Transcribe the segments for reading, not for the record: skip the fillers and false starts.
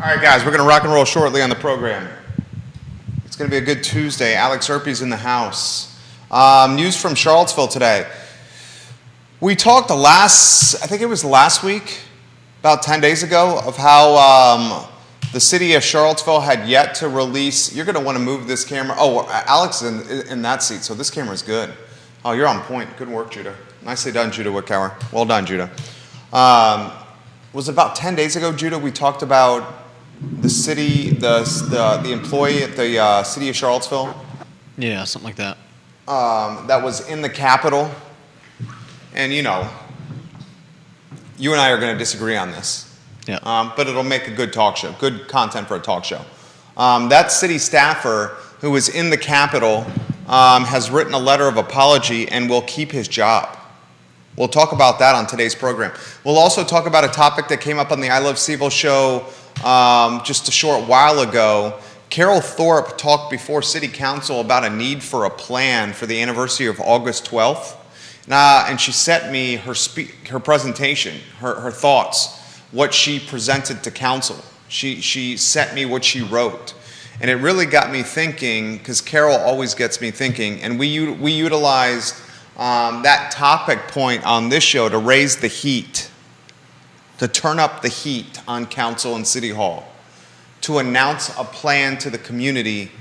All right, guys, we're going to rock and roll shortly on the program. It's going to be a good Tuesday. Alex Erpy's in the house. News from Charlottesville today. We talked I think it was last week, about 10 days ago, of how the city of Charlottesville had yet to release. You're going to want to move this camera. Oh, Alex is in that seat, so this camera is good. Oh, you're on point. Good work, Judah. Nicely done, Judah Wickauer. Well done, Judah. Was it about 10 days ago, Judah, we talked about the city, the employee at the city of Charlottesville? Yeah, something like that. That was in the Capitol. And, you know, you and I are going to disagree on this. Yeah. But it'll make a good talk show, good content for a talk show. That city staffer who was in the Capitol has written a letter of apology and will keep his job. We'll talk about that on today's program. We'll also talk about a topic that came up on the I Love CVille show just a short while ago. Carol Thorpe talked before City Council about a need for a plan for the anniversary of August 12th. And she sent me her presentation, her thoughts, what she presented to council. She sent me what she wrote. And it really got me thinking, because Carol always gets me thinking, and we utilized that topic point on this show to raise the heat, to turn up the heat on council and city hall, to announce a plan to the community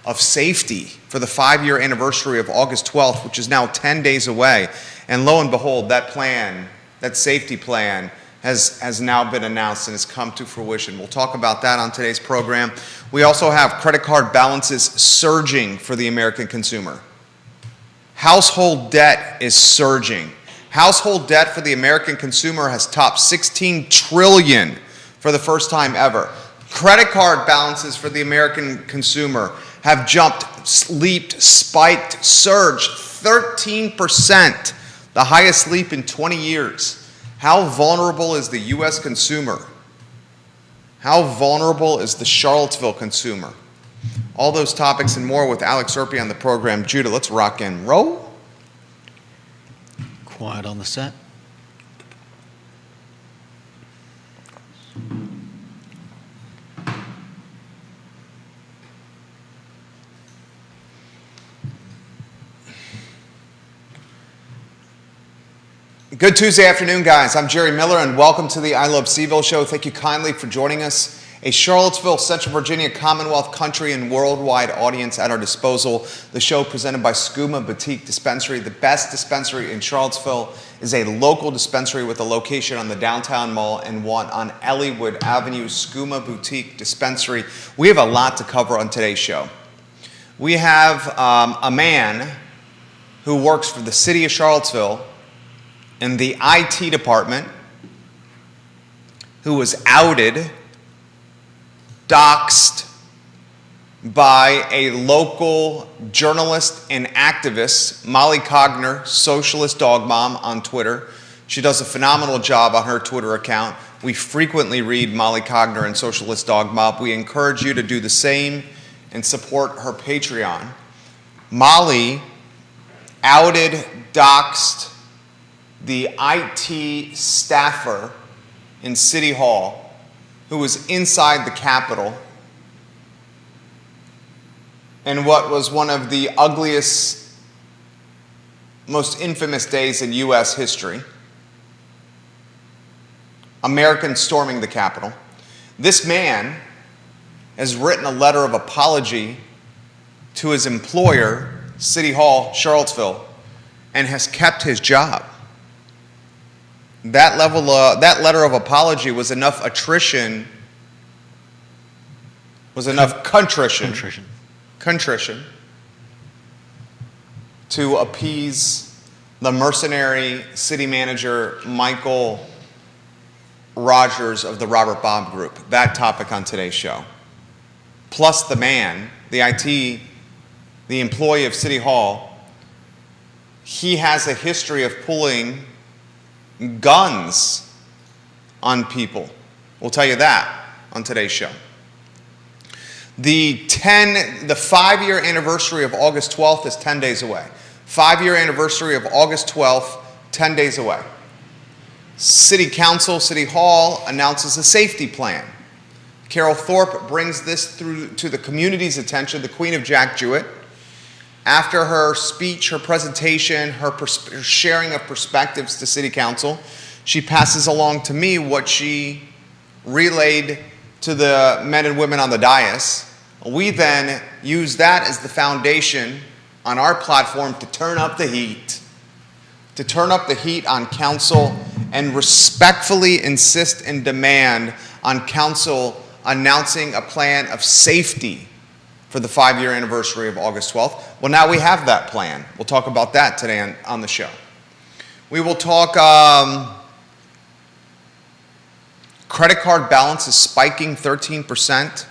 of safety for the 5-year anniversary of August 12th, which is now 10 days away. And lo and behold, that plan, that safety plan, has now been announced and has come to fruition. We'll talk about that on today's program. We also have credit card balances surging for the American consumer. Household debt is surging. Household debt for the American consumer has topped $16 trillion for the first time ever. Credit card balances for the American consumer have jumped, leaped, spiked, surged 13%, the highest leap in 20 years. How vulnerable is the U.S. consumer? How vulnerable is the Charlottesville consumer? All those topics and more with Alex Erpy on the program. Judah, let's rock and roll. Quiet on the set. Good Tuesday afternoon, guys. I'm Jerry Miller, and welcome to the I Love CVille show. Thank you kindly for joining us. A Charlottesville, Central Virginia, Commonwealth, country, and worldwide audience at our disposal. The show presented by Skooma Boutique Dispensary. The best dispensary in Charlottesville is a local dispensary with a location on the downtown mall and one on Elliewood Avenue. Skooma Boutique Dispensary. We have a lot to cover on today's show. We have a man who works for the city of Charlottesville in the IT department who was outed, doxxed by a local journalist and activist, Molly Cogner, Socialist Dog Mom on Twitter. She does a phenomenal job on her Twitter account. We frequently read Molly Cogner and Socialist Dog Mom. We encourage you to do the same and support her Patreon. Molly outed, doxxed the IT staffer in City Hall who was inside the Capitol in what was one of the ugliest, most infamous days in U.S. history. Americans storming the Capitol. This man has written a letter of apology to his employer, City Hall, Charlottesville, and has kept his job. That letter of apology was enough contrition to appease the mercenary city manager, Michael Rogers of the Robert Bob Group. That topic on today's show. Plus the man, the employee of City Hall, he has a history of pulling guns on people. We'll tell you that on today's show. The 5-year anniversary of August 12th is 10 days away. 5-year anniversary of August 12th, 10 days away. City Council, City Hall announces a safety plan. Carol Thorpe brings this through to the community's attention, the Queen of Jack Jewett. After her speech, her presentation, her sharing of perspectives to City Council, she passes along to me what she relayed to the men and women on the dais. We then use that as the foundation on our platform to turn up the heat. To turn up the heat on council and respectfully insist and demand on council announcing a plan of safety for the 5-year anniversary of August 12th. Well, now we have that plan. We'll talk about that today on the show. We will talk credit card balance is spiking 13%.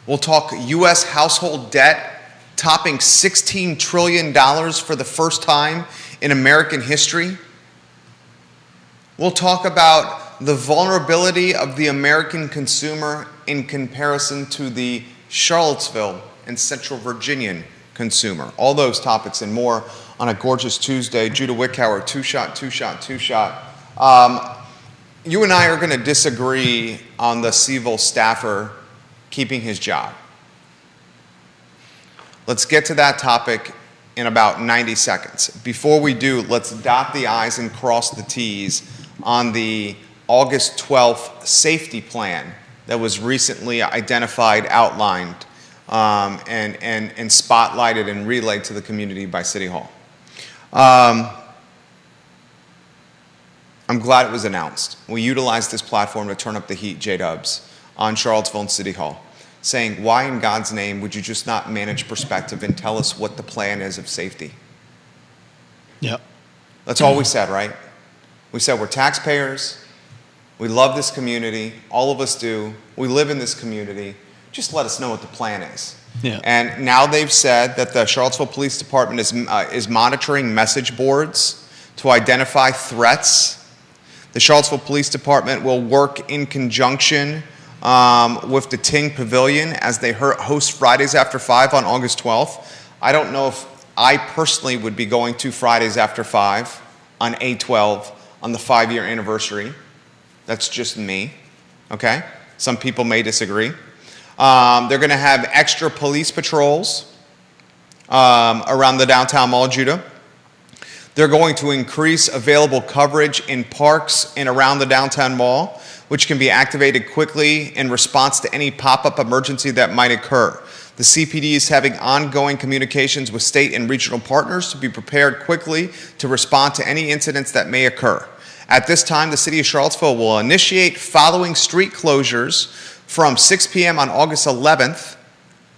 We'll talk U.S. household debt topping $16 trillion for the first time in American history. We'll talk about the vulnerability of the American consumer in comparison to the Charlottesville and Central Virginian consumer. All those topics and more on a gorgeous Tuesday. Judah Wickhauer, two shot. You and I are going to disagree on the civil staffer keeping his job. Let's get to that topic in about 90 seconds. Before we do, let's dot the I's and cross the T's on the August 12th safety plan that was recently identified, outlined, and spotlighted and relayed to the community by City Hall. I'm glad it was announced. We utilized this platform to turn up the heat, J-Dubs, on Charlottesville and City Hall, saying, why in God's name would you just not manage perspective and tell us what the plan is of safety? Yep. That's all we said, right? We said we're taxpayers. We love this community. All of us do. We live in this community. Just let us know what the plan is. Yeah. And now they've said that the Charlottesville Police Department is monitoring message boards to identify threats. The Charlottesville Police Department will work in conjunction with the Ting Pavilion as they host Fridays After 5 on August 12th. I don't know if I personally would be going to Fridays After 5 on A12 on the 5-year anniversary. That's just me, okay? Some people may disagree. They're going to have extra police patrols around the downtown mall, Judah. They're going to increase available coverage in parks and around the downtown mall, which can be activated quickly in response to any pop-up emergency that might occur. The CPD is having ongoing communications with state and regional partners to be prepared quickly to respond to any incidents that may occur. At this time, the City of Charlottesville will initiate following street closures from 6 p.m. on August 11th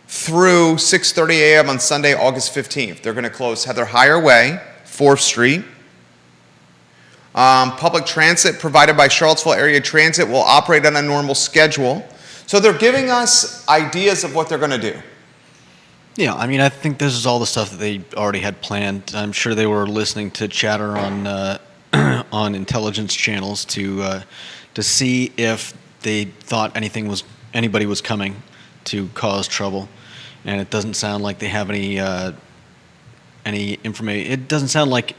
through 6:30 a.m. on Sunday, August 15th. They're going to close Heather Heyer Way, 4th Street. Public transit provided by Charlottesville Area Transit will operate on a normal schedule. So they're giving us ideas of what they're going to do. Yeah, I mean, I think this is all the stuff that they already had planned. I'm sure they were listening to chatter on on intelligence channels to see if they thought anybody was coming to cause trouble, and it doesn't sound like they have any information. It doesn't sound like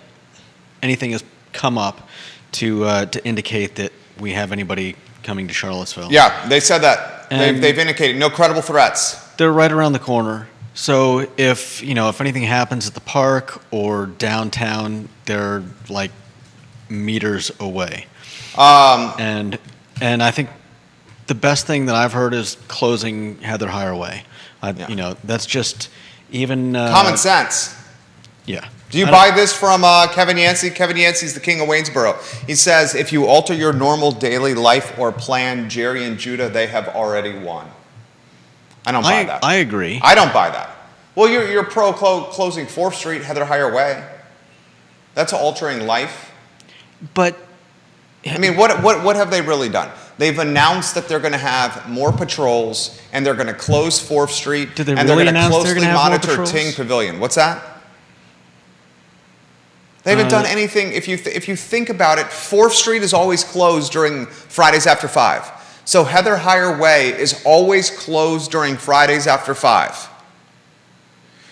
anything has come up to indicate that we have anybody coming to Charlottesville. Yeah, they said that. And They've indicated no credible threats. They're right around the corner. So if anything happens at the park or downtown, they're like meters away. And I think the best thing that I've heard is closing Heather Heyer Way. Yeah. That's just even Common sense. Yeah. Do you buy this from Kevin Yancey? Kevin Yancey's the king of Waynesboro. He says, if you alter your normal daily life or plan, Jerry and Judah, they have already won. I don't buy that. I agree. I don't buy that. Well, you're pro closing 4th Street, Heather Heyer Way. That's altering life. But I mean, what have they really done? They've announced that they're going to have more patrols and they're going to close 4th Street. Did they and really they're going to announce closely they're gonna have more monitor patrols? Ting Pavilion. What's that? They haven't done anything. If you think about it, 4th Street is always closed during Fridays After 5. So Heather Heyer Way is always closed during Fridays After 5.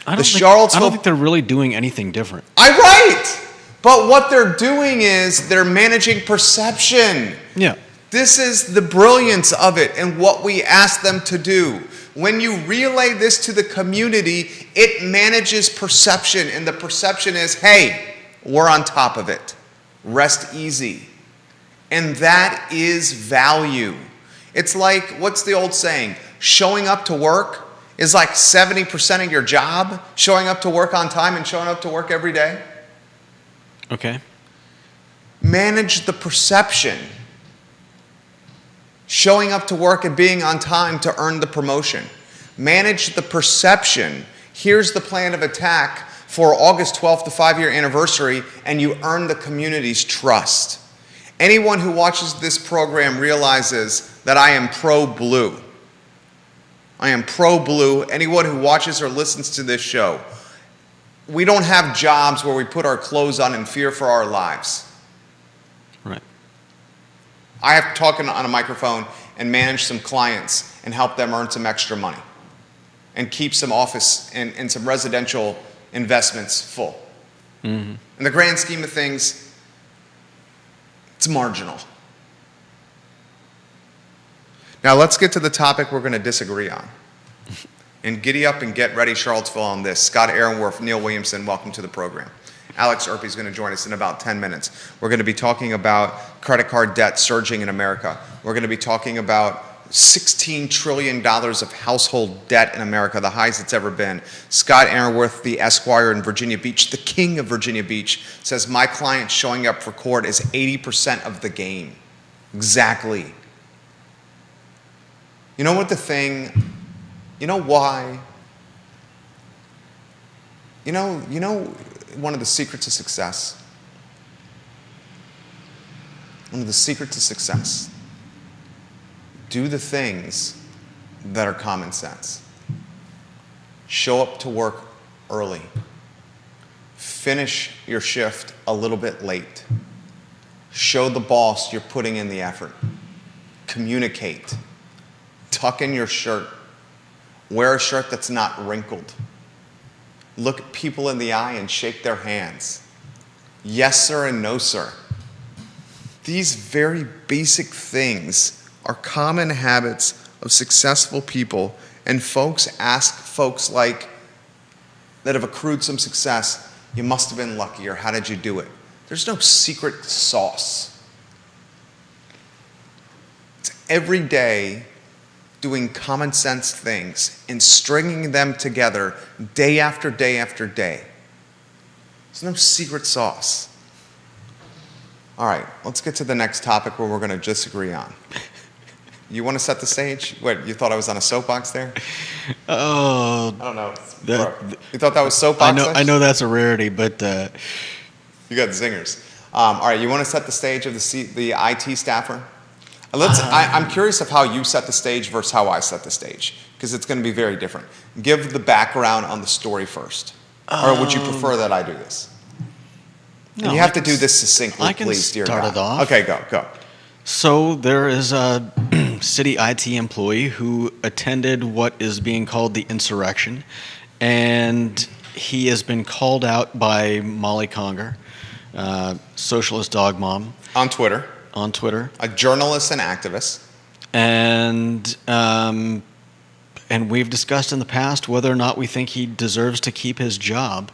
I The don't Charlottesville- think they're really doing anything different. I'm right. But what they're doing is they're managing perception. Yeah. This is the brilliance of it and what we ask them to do. When you relay this to the community, it manages perception, and the perception is, hey, we're on top of it. Rest easy. And that is value. It's like, what's the old saying? Showing up to work is like 70% of your job, showing up to work on time and showing up to work every day. Okay. Manage the perception. Showing up to work and being on time to earn the promotion. Manage the perception. Here's the plan of attack for August 12th, the 5-year anniversary, and you earn the community's trust. Anyone who watches this program realizes that I am pro-blue. I am pro-blue. Anyone who watches or listens to this show, we don't have jobs where we put our clothes on in fear for our lives. Right. I have to talk on a microphone and manage some clients and help them earn some extra money and keep some office and some residential investments full. Mm-hmm. In the grand scheme of things, it's marginal. Now let's get to the topic we're going to disagree on. And giddy up and get ready, Charlottesville, on this. Scott Aaronworth, Neil Williamson, welcome to the program. Alex Erpy is going to join us in about 10 minutes. We're going to be talking about credit card debt surging in America. We're going to be talking about $16 trillion of household debt in America, the highest it's ever been. Scott Aaronworth, the Esquire in Virginia Beach, the king of Virginia Beach, says my client showing up for court is 80% of the game. Exactly. You know what the thing, you know why? You know one of the secrets of success? One of the secrets of success. Do the things that are common sense. Show up to work early. Finish your shift a little bit late. Show the boss you're putting in the effort. Communicate. Tuck in your shirt. Wear a shirt that's not wrinkled. Look at people in the eye and shake their hands. Yes, sir, and no, sir. These very basic things are common habits of successful people, and folks ask folks like that have accrued some success, you must have been lucky, or how did you do it? There's no secret sauce. It's every day doing common sense things and stringing them together day after day after day. There's no secret sauce. All right, let's get to the next topic where we're going to disagree on. You want to set the stage? What, you thought I was on a soapbox there? Oh. I don't know. You thought that was soapbox? I know that's a rarity, but... You got zingers. All right, you want to set the stage of the IT staffer? I'm curious of how you set the stage versus how I set the stage, because it's going to be very different. Give the background on the story first. Or would you prefer that I do this? No, and you have to do this succinctly, please, dear God. I can start it off. Okay, go. So there is a city IT employee who attended what is being called the insurrection, and he has been called out by Molly Conger, socialist dog mom. On Twitter. A journalist and activist. And we've discussed in the past whether or not we think he deserves to keep his job.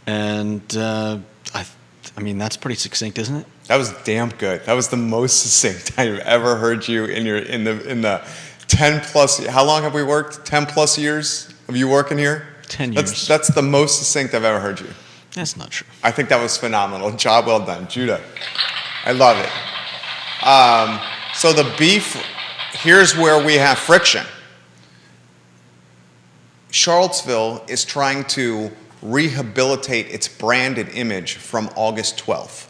And I mean, that's pretty succinct, isn't it? That was damn good. That was the most succinct I've ever heard you in the 10 plus. How long have we worked? 10 plus years of you working here? 10 years. That's the most succinct I've ever heard you. That's not true. I think that was phenomenal. Job well done, Judah. I love it. So the beef, here's where we have friction. Charlottesville is trying to rehabilitate its brand and image from August 12th.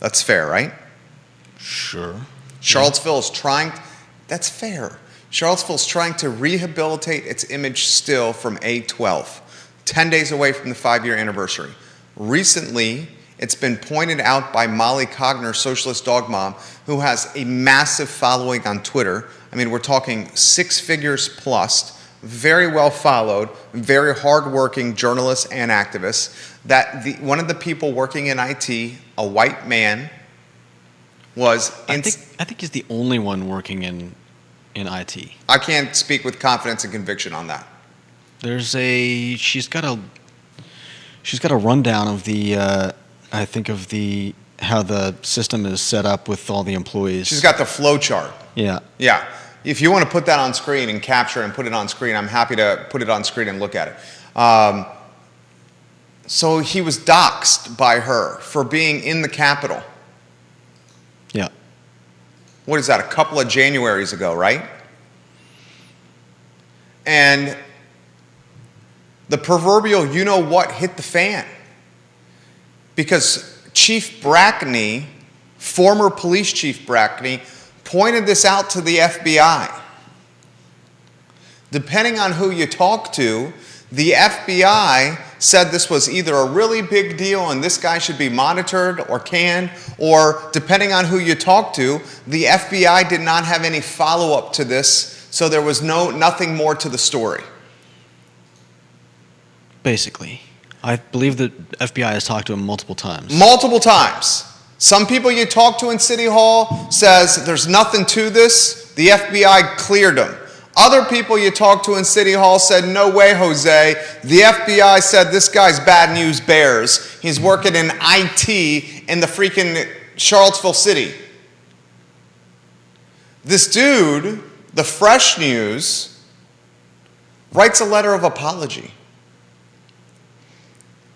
That's fair, right? Sure. Charlottesville is trying, that's fair. Charlottesville is trying to rehabilitate its image still from A12, 10 days away from the 5-year anniversary. Recently, it's been pointed out by Molly Conger, socialist dog mom, who has a massive following on Twitter. I mean, we're talking 6 figures plus, very well followed, very hardworking journalists and activists, that one of the people working in IT, a white man, was I think he's the only one working in IT. I can't speak with confidence and conviction on that. She's got a rundown of the how the system is set up with all the employees. She's got the flow chart. Yeah. Yeah. If you want to put that on screen and capture and put it on screen, I'm happy to put it on screen and look at it. So he was doxxed by her for being in the Capitol. Yeah. What is that, a couple of Januaries ago, right? And the proverbial you-know-what hit the fan. Because Chief Brackney, former police chief Brackney, pointed this out to the FBI. Depending on who you talk to, the FBI said this was either a really big deal and this guy should be monitored or canned, or depending on who you talk to, the FBI did not have any follow-up to this, so there was nothing more to the story. Basically. I believe that FBI has talked to him multiple times. Multiple times. Some people you talk to in City Hall says there's nothing to this. The FBI cleared them. Other people you talk to in City Hall said, no way, Jose. The FBI said this guy's bad news bears. He's working in IT in the freaking Charlottesville city. This dude, the Fresh News, writes a letter of apology.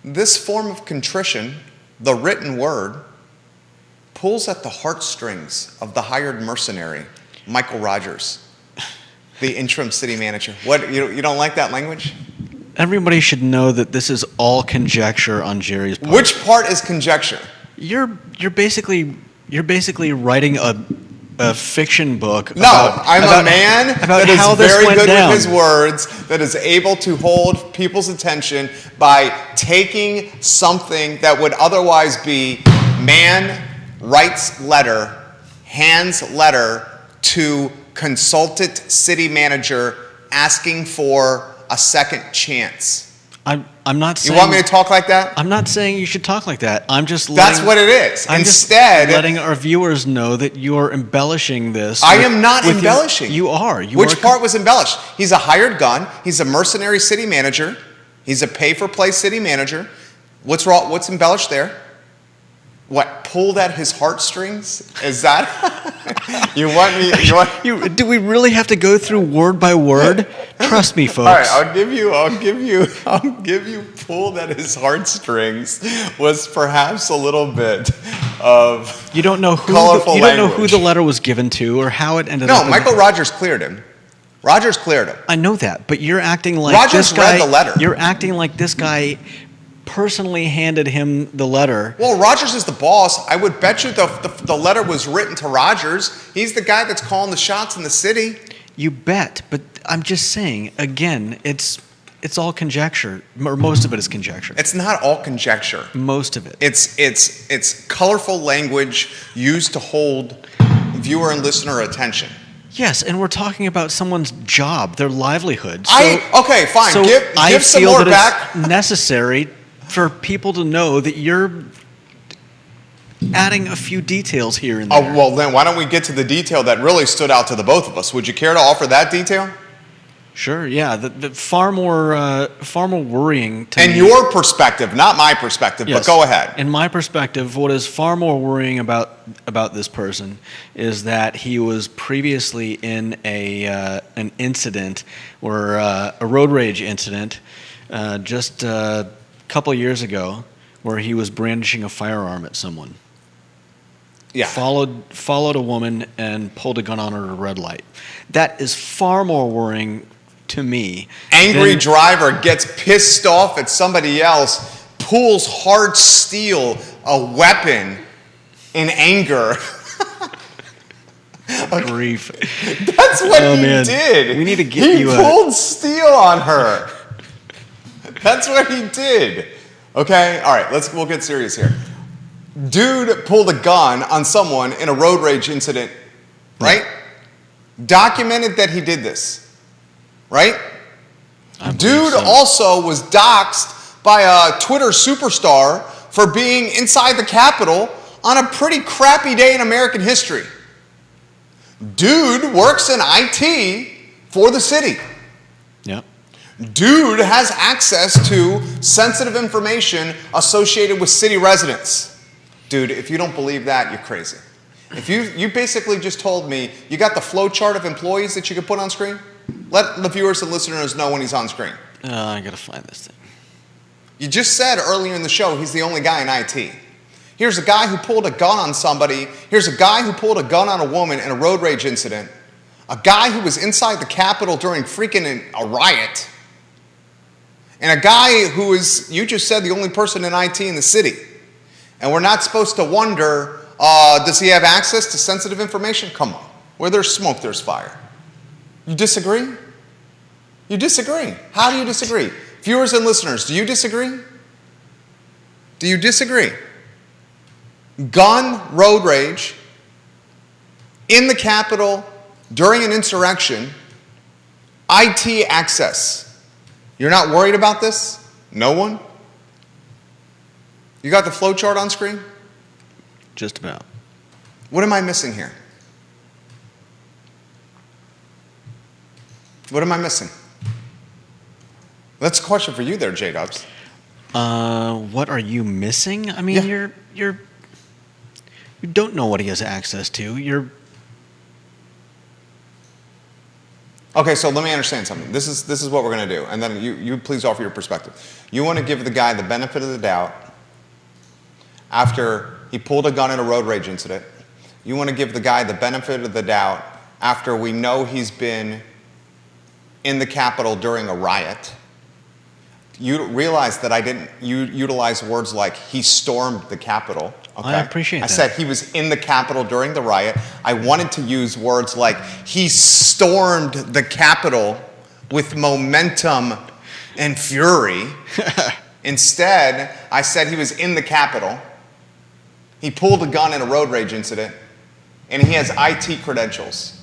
This form of contrition, the written word, pulls at the heartstrings of the hired mercenary, Michael Rogers, the interim city manager. What, you don't like that language? Everybody should know that this is all conjecture on Jerry's part. Which part is conjecture? You're basically writing a fiction book. No, I'm a man that is very good with his words, that is able to hold people's attention by taking something that would otherwise be man writes letter, hands letter to consultant city manager asking for a second chance. I'm not saying... You want me to talk like that? I'm not saying you should talk like that. I'm just That's what it is. Instead, letting our viewers know that you're embellishing this. I am not embellishing. You are. Which part was embellished? He's a hired gun. He's a mercenary city manager. He's a pay-for-play city manager. What's wrong? What's embellished there? What, pulled at his heartstrings? Is that? You want me? Do we really have to go through word by word? Trust me, folks. All right, I'll give you pulled at his heartstrings was perhaps a little bit of you don't know who the letter was given to or how it ended up. No, Michael Rogers cleared him. Rogers cleared him. I know that, but you're acting like Rogers read the letter. You're acting like this guy personally handed him the letter. Well, Rogers is the boss. I would bet you the letter was written to Rogers. He's the guy that's calling the shots in the city. You bet, but I'm just saying, again, it's all conjecture, or most of it is conjecture. It's not all conjecture. Most of it. It's colorful language used to hold viewer and listener attention. Yes, and we're talking about someone's job, their livelihood. Okay, fine. So give some more back. It's necessary for people to know that you're adding a few details here and there. Oh, well, then why don't we get to the detail that really stood out to the both of us? Would you care to offer that detail? Sure, yeah. The far more worrying to me. And your perspective, not my perspective, yes, but go ahead. In my perspective, what is far more worrying about this person is that he was previously in an incident, or a road rage incident, just a couple of years ago, where he was brandishing a firearm at someone. Yeah. Followed a woman and pulled a gun on her at a red light. That is far more worrying to me. Angry driver gets pissed off at somebody else, pulls hard steel, a weapon, in anger. Grief. That's what he did. We need to get He pulled steel on her. That's what he did. Okay? All right, we'll get serious here. Dude pulled a gun on someone in a road rage incident, right? Documented that he did this, right? Dude also was doxxed by a Twitter superstar for being inside the Capitol on a pretty crappy day in American history. Dude works in IT for the city. Yeah. Dude has access to sensitive information associated with city residents. Dude, if you don't believe that, you're crazy. If you basically just told me you got the flow chart of employees that you could put on screen, let the viewers and listeners know when he's on screen. I gotta find this thing. You just said earlier in the show he's the only guy in IT. Here's a guy who pulled a gun on somebody. Here's a guy who pulled a gun on a woman in a road rage incident. A guy who was inside the Capitol during freaking a riot. And a guy who is, you just said, the only person in IT in the city. And we're not supposed to wonder, does he have access to sensitive information? Come on. Where there's smoke, there's fire. You disagree? You disagree. How do you disagree? Viewers and listeners, do you disagree? Do you disagree? Gun, road rage, in the Capitol, during an insurrection, IT access. You're not worried about this? No one? You got the flow chart on screen? Just about. What am I missing here? What am I missing? That's a question for you there, J-Dubs. What are you missing? I mean, Yeah. you don't know what he has access to. Okay, so let me understand something. This is what we're going to do, and then you please offer your perspective. You want to give the guy the benefit of the doubt after he pulled a gun in a road rage incident. You want to give the guy the benefit of the doubt after we know he's been in the Capitol during a riot. You realize that I didn't utilize words like he stormed the Capitol. Okay? I appreciate that. I said he was in the Capitol during the riot. I wanted to use words like he stormed the Capitol with momentum and fury. Instead, I said he was in the Capitol. He pulled a gun in a road rage incident, and he has IT credentials.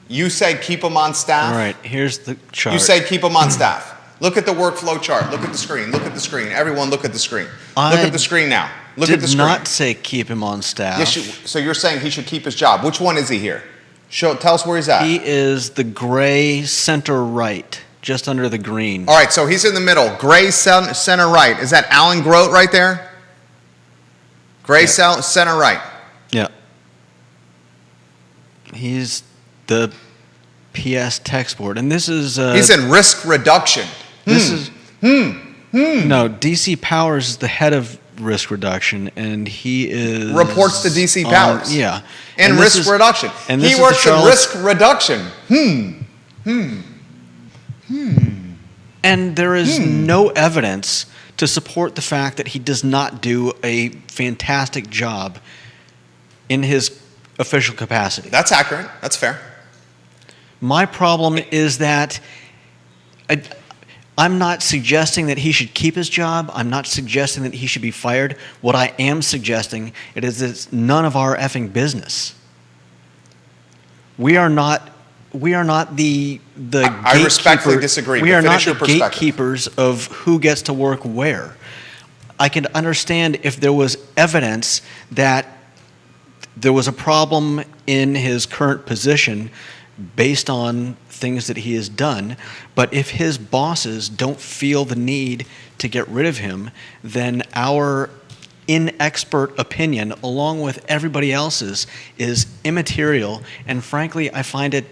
You say keep him on staff. All right, here's the chart. You say keep him on staff. Look at the workflow chart. Look at the screen. Look at the screen. Everyone look at the screen. Look at the screen now. Look at the screen. Did not say keep him on staff. Yes, so you're saying he should keep his job. Which one is he here? Tell us where he's at. He is the gray center right, just under the green. All right, so he's in the middle. Gray center right. Is that Alan Grote right there? Gray center right. Yeah. He's the PS text board, and this is he's in risk reduction. This is no, DC Powers is the head of risk reduction, and he is reports to DC Powers. Yeah, and risk reduction. And he works in risk reduction. And there is no evidence to support the fact that he does not do a fantastic job in his official capacity. That's accurate. That's fair. My problem is that I'm not suggesting that he should keep his job. I'm not suggesting that he should be fired. What I am suggesting is that it's none of our effing business. We are not the I respectfully disagree. We but are not finish your the perspective. gatekeepers of who gets to work where. I can understand if there was evidence that there was a problem in his current position based on things that he has done, but if his bosses don't feel the need to get rid of him, then our inexpert opinion, along with everybody else's, is immaterial, and frankly, I find it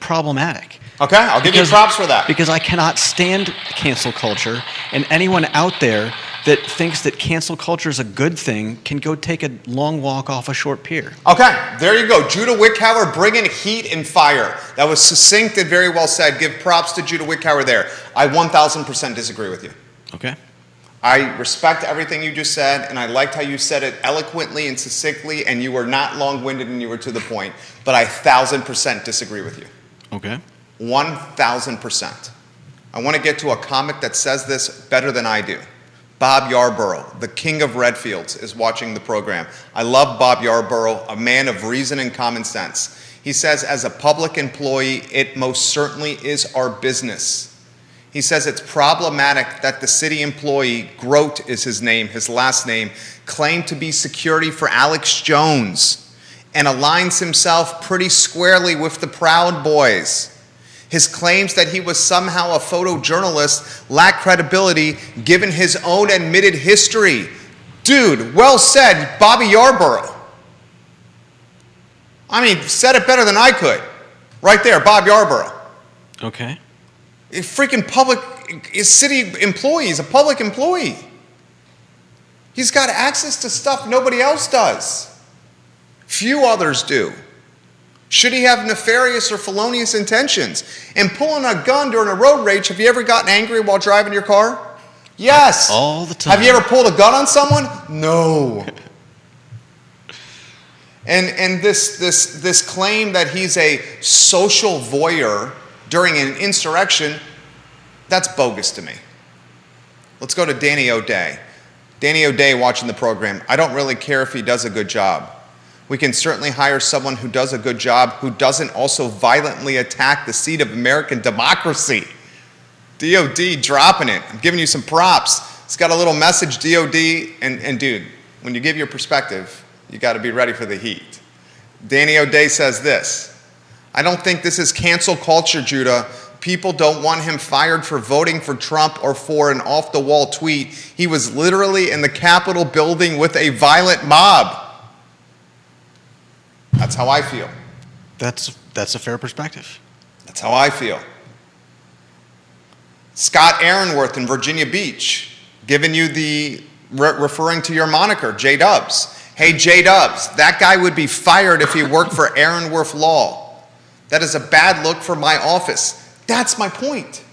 problematic. Okay, I'll give you props for that. Because I cannot stand cancel culture, and anyone out there that thinks that cancel culture is a good thing can go take a long walk off a short pier. Okay, there you go. Judah Wickhauer bringing heat and fire. That was succinct and very well said. Give props to Judah Wickhauer there. I 1,000% disagree with you. Okay. I respect everything you just said, and I liked how you said it eloquently and succinctly, and you were not long-winded and you were to the point, but I 1,000% disagree with you. Okay. 1,000%. I want to get to a comic that says this better than I do. Bob Yarborough, the king of Redfields, is watching the program. I love Bob Yarborough, a man of reason and common sense. He says, as a public employee, it most certainly is our business. He says it's problematic that the city employee, Grote is his name, his last name, claimed to be security for Alex Jones and aligns himself pretty squarely with the Proud Boys. His claims that he was somehow a photojournalist lack credibility given his own admitted history. Dude, well said, Bobby Yarborough. I mean, said it better than I could. Right there, Bob Yarborough. Okay. A freaking public city employee. He's a public employee. He's got access to stuff nobody else does. Few others do. Should he have nefarious or felonious intentions? And pulling a gun during a road rage, have you ever gotten angry while driving your car? Yes. All the time. Have you ever pulled a gun on someone? No. And this claim that he's a social voyeur during an insurrection, that's bogus to me. Let's go to Danny O'Day. Danny O'Day watching the program. I don't really care if he does a good job. We can certainly hire someone who does a good job who doesn't also violently attack the seat of American democracy. DOD dropping it. I'm giving you some props. It's got a little message, DOD, and dude, when you give your perspective, you got to be ready for the heat. Danny O'Day says this: I don't think this is cancel culture, Judah. People don't want him fired for voting for Trump or for an off-the-wall tweet. He was literally in the Capitol building with a violent mob. That's how I feel. That's a fair perspective. That's how I feel. Scott Aaronworth in Virginia Beach, giving you the, referring to your moniker, J-Dubs. Hey, J-Dubs, that guy would be fired if he worked for Aaronworth Law. That is a bad look for my office. That's my point.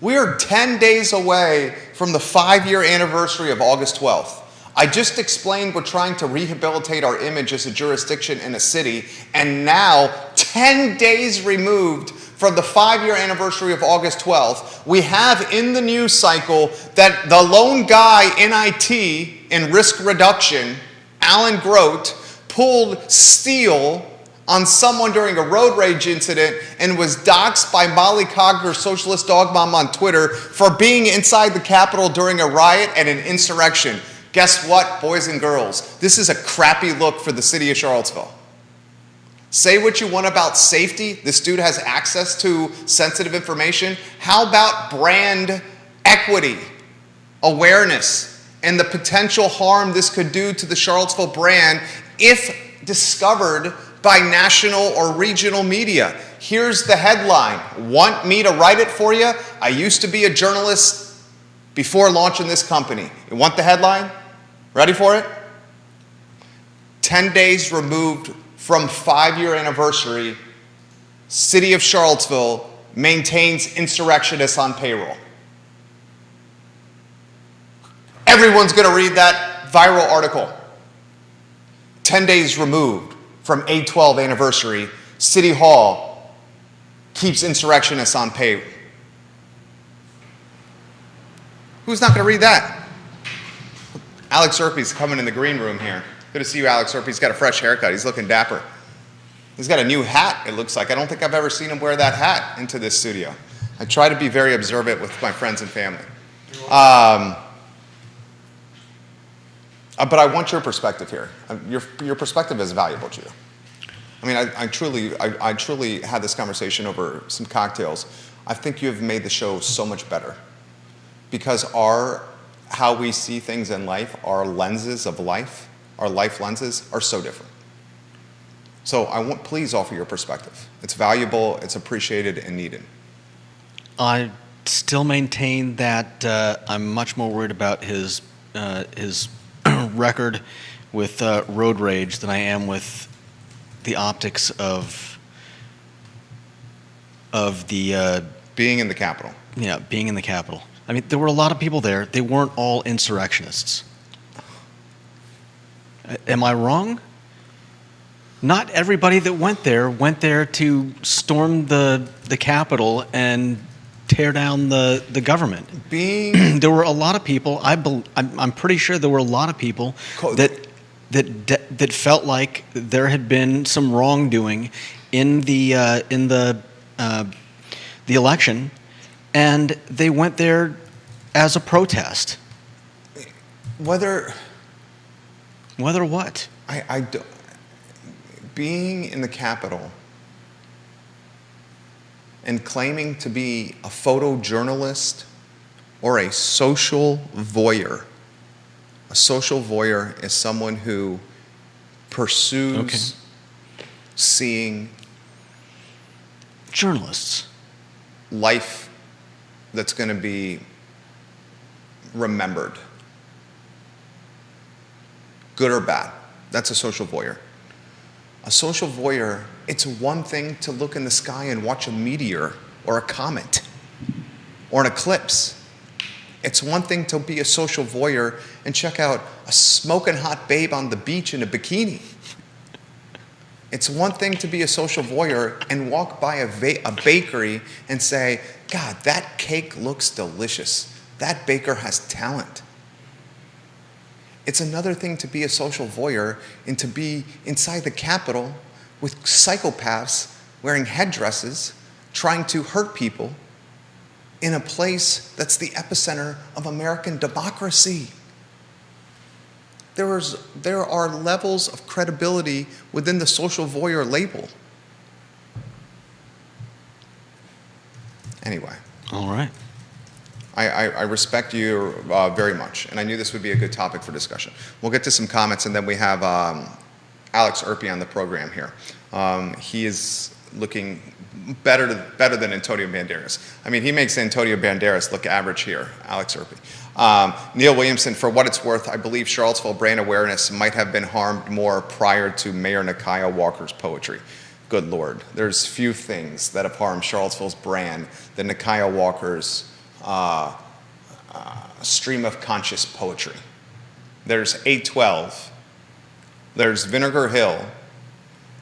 We are 10 days away from the 5-year anniversary of August 12th. I just explained we're trying to rehabilitate our image as a jurisdiction in a city, and now, 10 days removed from the 5-year anniversary of August 12th, we have in the news cycle that the lone guy in IT in risk reduction, Alan Grote, pulled steel on someone during a road rage incident and was doxxed by Molly Cogner, Socialist Dog Mom on Twitter, for being inside the Capitol during a riot and an insurrection. Guess what, boys and girls? This is a crappy look for the city of Charlottesville. Say what you want about safety. This dude has access to sensitive information. How about brand equity, awareness, and the potential harm this could do to the Charlottesville brand if discovered by national or regional media? Here's the headline. Want me to write it for you? I used to be a journalist before launching this company. You want the headline? Ready for it? 10 days removed from 5-year anniversary, City of Charlottesville maintains insurrectionists on payroll. Everyone's going to read that viral article. 10 days removed from 8/12 anniversary, City Hall keeps insurrectionists on payroll. Who's not going to read that? Alex Erpy's coming in the green room here. Good to see you, Alex Erpy. He's got a fresh haircut. He's looking dapper. He's got a new hat, it looks like. I don't think I've ever seen him wear that hat into this studio. I try to be very observant with my friends and family. But I want your perspective here. Your perspective is valuable, Judah. I mean, I truly had this conversation over some cocktails. I think you have made the show so much better because how we see things in life, our lenses of life, our life lenses are so different. So please offer your perspective. It's valuable, it's appreciated, and needed. I still maintain that I'm much more worried about his record with road rage than I am with the optics of the being in the Capitol. Yeah, being in the Capitol. I mean, there were a lot of people there. They weren't all insurrectionists. Am I wrong? Not everybody that went there to storm the Capitol and tear down the government. There were a lot of people. I'm pretty sure there were a lot of people that felt like there had been some wrongdoing in the election, and they went there as a protest. Whether What? I do, being in the Capitol and claiming to be a photojournalist or a social voyeur. A social voyeur is someone who pursues seeing Journalists. life that's going to be remembered, good or bad. That's a social voyeur. A social voyeur, it's one thing to look in the sky and watch a meteor or a comet or an eclipse. It's one thing to be a social voyeur and check out a smoking hot babe on the beach in a bikini. It's one thing to be a social voyeur and walk by a bakery and say, God, that cake looks delicious. That baker has talent. It's another thing to be a social voyeur and to be inside the Capitol with psychopaths wearing headdresses, trying to hurt people in a place that's the epicenter of American democracy. There are levels of credibility within the social voyeur label. Anyway. All right. I respect you very much, and I knew this would be a good topic for discussion. We'll get to some comments, and then we have Alex Erpy on the program here. He is looking better than Antonio Banderas. I mean, he makes Antonio Banderas look average here, Alex Erpy. Neil Williamson, for what it's worth, I believe Charlottesville brand awareness might have been harmed more prior to Mayor Nakia Walker's poetry. Good Lord. There's few things that have harmed Charlottesville's brand than Nakia Walker's stream of conscious poetry. There's 812. There's Vinegar Hill.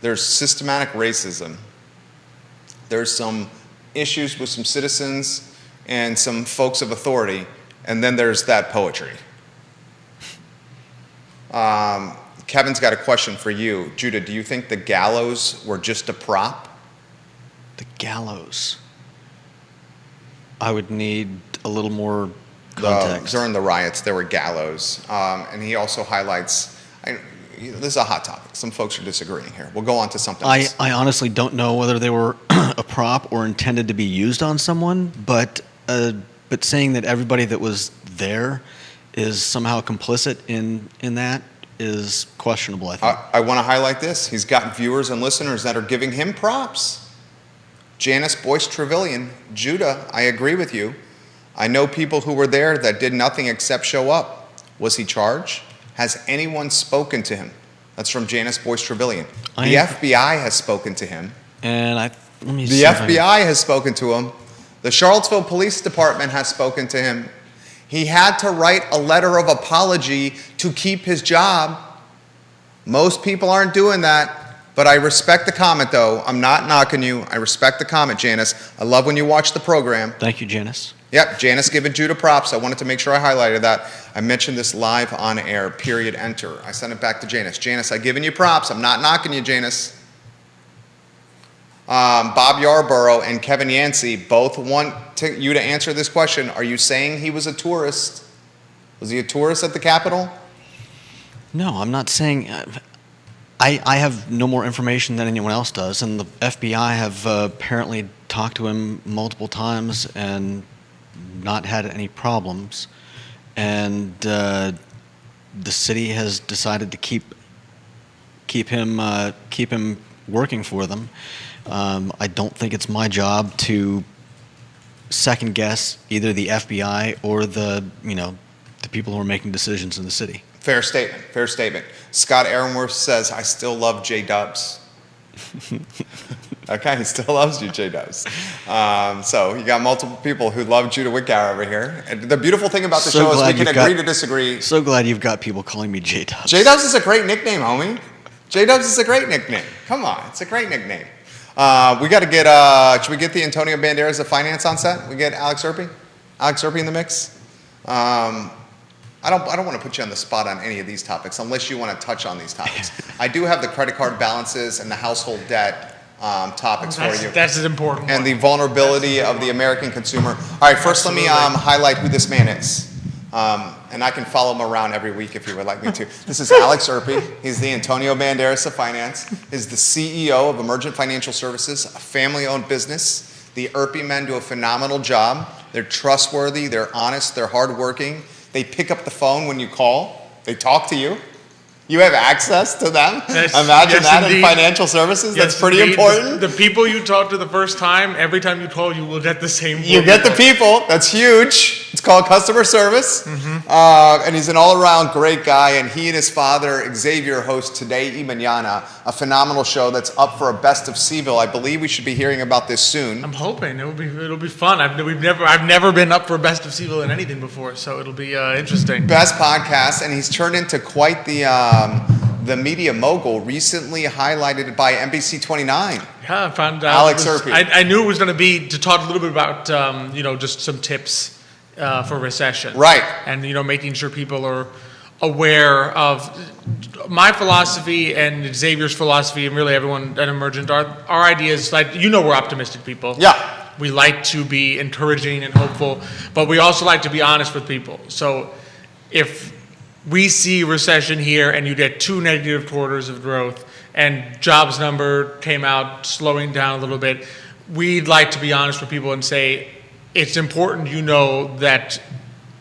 There's systematic racism. There's some issues with some citizens and some folks of authority. And then there's that poetry. Kevin's got a question for you. Judah, do you think the gallows were just a prop? The gallows. I would need a little more context. During the riots, there were gallows. And he also highlights, this is a hot topic. Some folks are disagreeing here. We'll go on to something else. I honestly don't know whether they were a prop or intended to be used on someone, but saying that everybody that was there is somehow complicit in that is questionable, I think. I want to highlight this. He's got viewers and listeners that are giving him props. Janice Boyce Trevelyan, Judah, I agree with you. I know people who were there that did nothing except show up. Was he charged? Has anyone spoken to him? That's from Janice Boyce Trevelyan. The FBI has spoken to him. And the FBI has spoken to him. The Charlottesville Police Department has spoken to him. He had to write a letter of apology to keep his job. Most people aren't doing that. But I respect the comment, though. I'm not knocking you. I respect the comment, Janice. I love when you watch the program. Thank you, Janice. Yep, Janice giving Judah props. I wanted to make sure I highlighted that. I mentioned this live on air, period, enter. I sent it back to Janice. Janice, I've given you props. I'm not knocking you, Janice. Bob Yarborough and Kevin Yancey both want you to answer this question. Are you saying he was a tourist? Was he a tourist at the Capitol? No, I'm not saying... I have no more information than anyone else does, and the FBI have apparently talked to him multiple times and not had any problems. And the city has decided to keep him working for them. I don't think it's my job to second guess either the FBI or the people who are making decisions in the city. Fair statement. Fair statement. Scott Aaronworth says, I still love J-Dubs. Okay, he still loves you, J-Dubs. So you got multiple people who love Judah Whitgower over here. And the beautiful thing about the show is we can agree to disagree. So glad you've got people calling me J-Dubs. J-Dubs is a great nickname, homie. J-Dubs is a great nickname. Come on, it's a great nickname. We got to get, should we get the Antonio Banderas of finance on set? We get Alex Erpy? Alex Erpy in the mix? I don't want to put you on the spot on any of these topics unless you want to touch on these topics. I do have the credit card balances and the household debt topics for you. That's an important And one. the vulnerability of the American consumer. All right, first let me highlight who this man is. And I can follow him around every week if you would like me to. This is Alex Erpy. He's the Antonio Banderas of finance. He's the CEO of Emergent Financial Services, a family-owned business. The Erpy men do a phenomenal job. They're trustworthy, they're honest, they're hardworking. They pick up the phone when you call. They talk to you. You have access to them. Yes, Imagine yes, that in indeed. financial services. Yes, That's pretty indeed. important. The people you talk to the first time, every time you call, you will get the same. You get the people. That's huge. It's called customer service. And he's an all-around great guy. And he and his father, Xavier, host Today y Mañana, a phenomenal show that's up for a Best of Seville. I believe we should be hearing about this soon. I'm hoping it'll be fun. I've never been up for Best of Seville in anything before, so it'll be interesting. Best podcast, and he's turned into quite the media mogul, recently highlighted by NBC 29. Yeah, I found out. Alex Erpy. I knew it was going to be to talk a little bit about just some tips for recession. Right. And making sure people are aware of my philosophy and Xavier's philosophy, and really everyone at Emergent. Our ideas, like we're optimistic people. Yeah. We like to be encouraging and hopeful, but we also like to be honest with people. So if we see recession here and you get 2 negative quarters of growth and jobs number came out slowing down a little bit, we'd like to be honest with people and say it's important that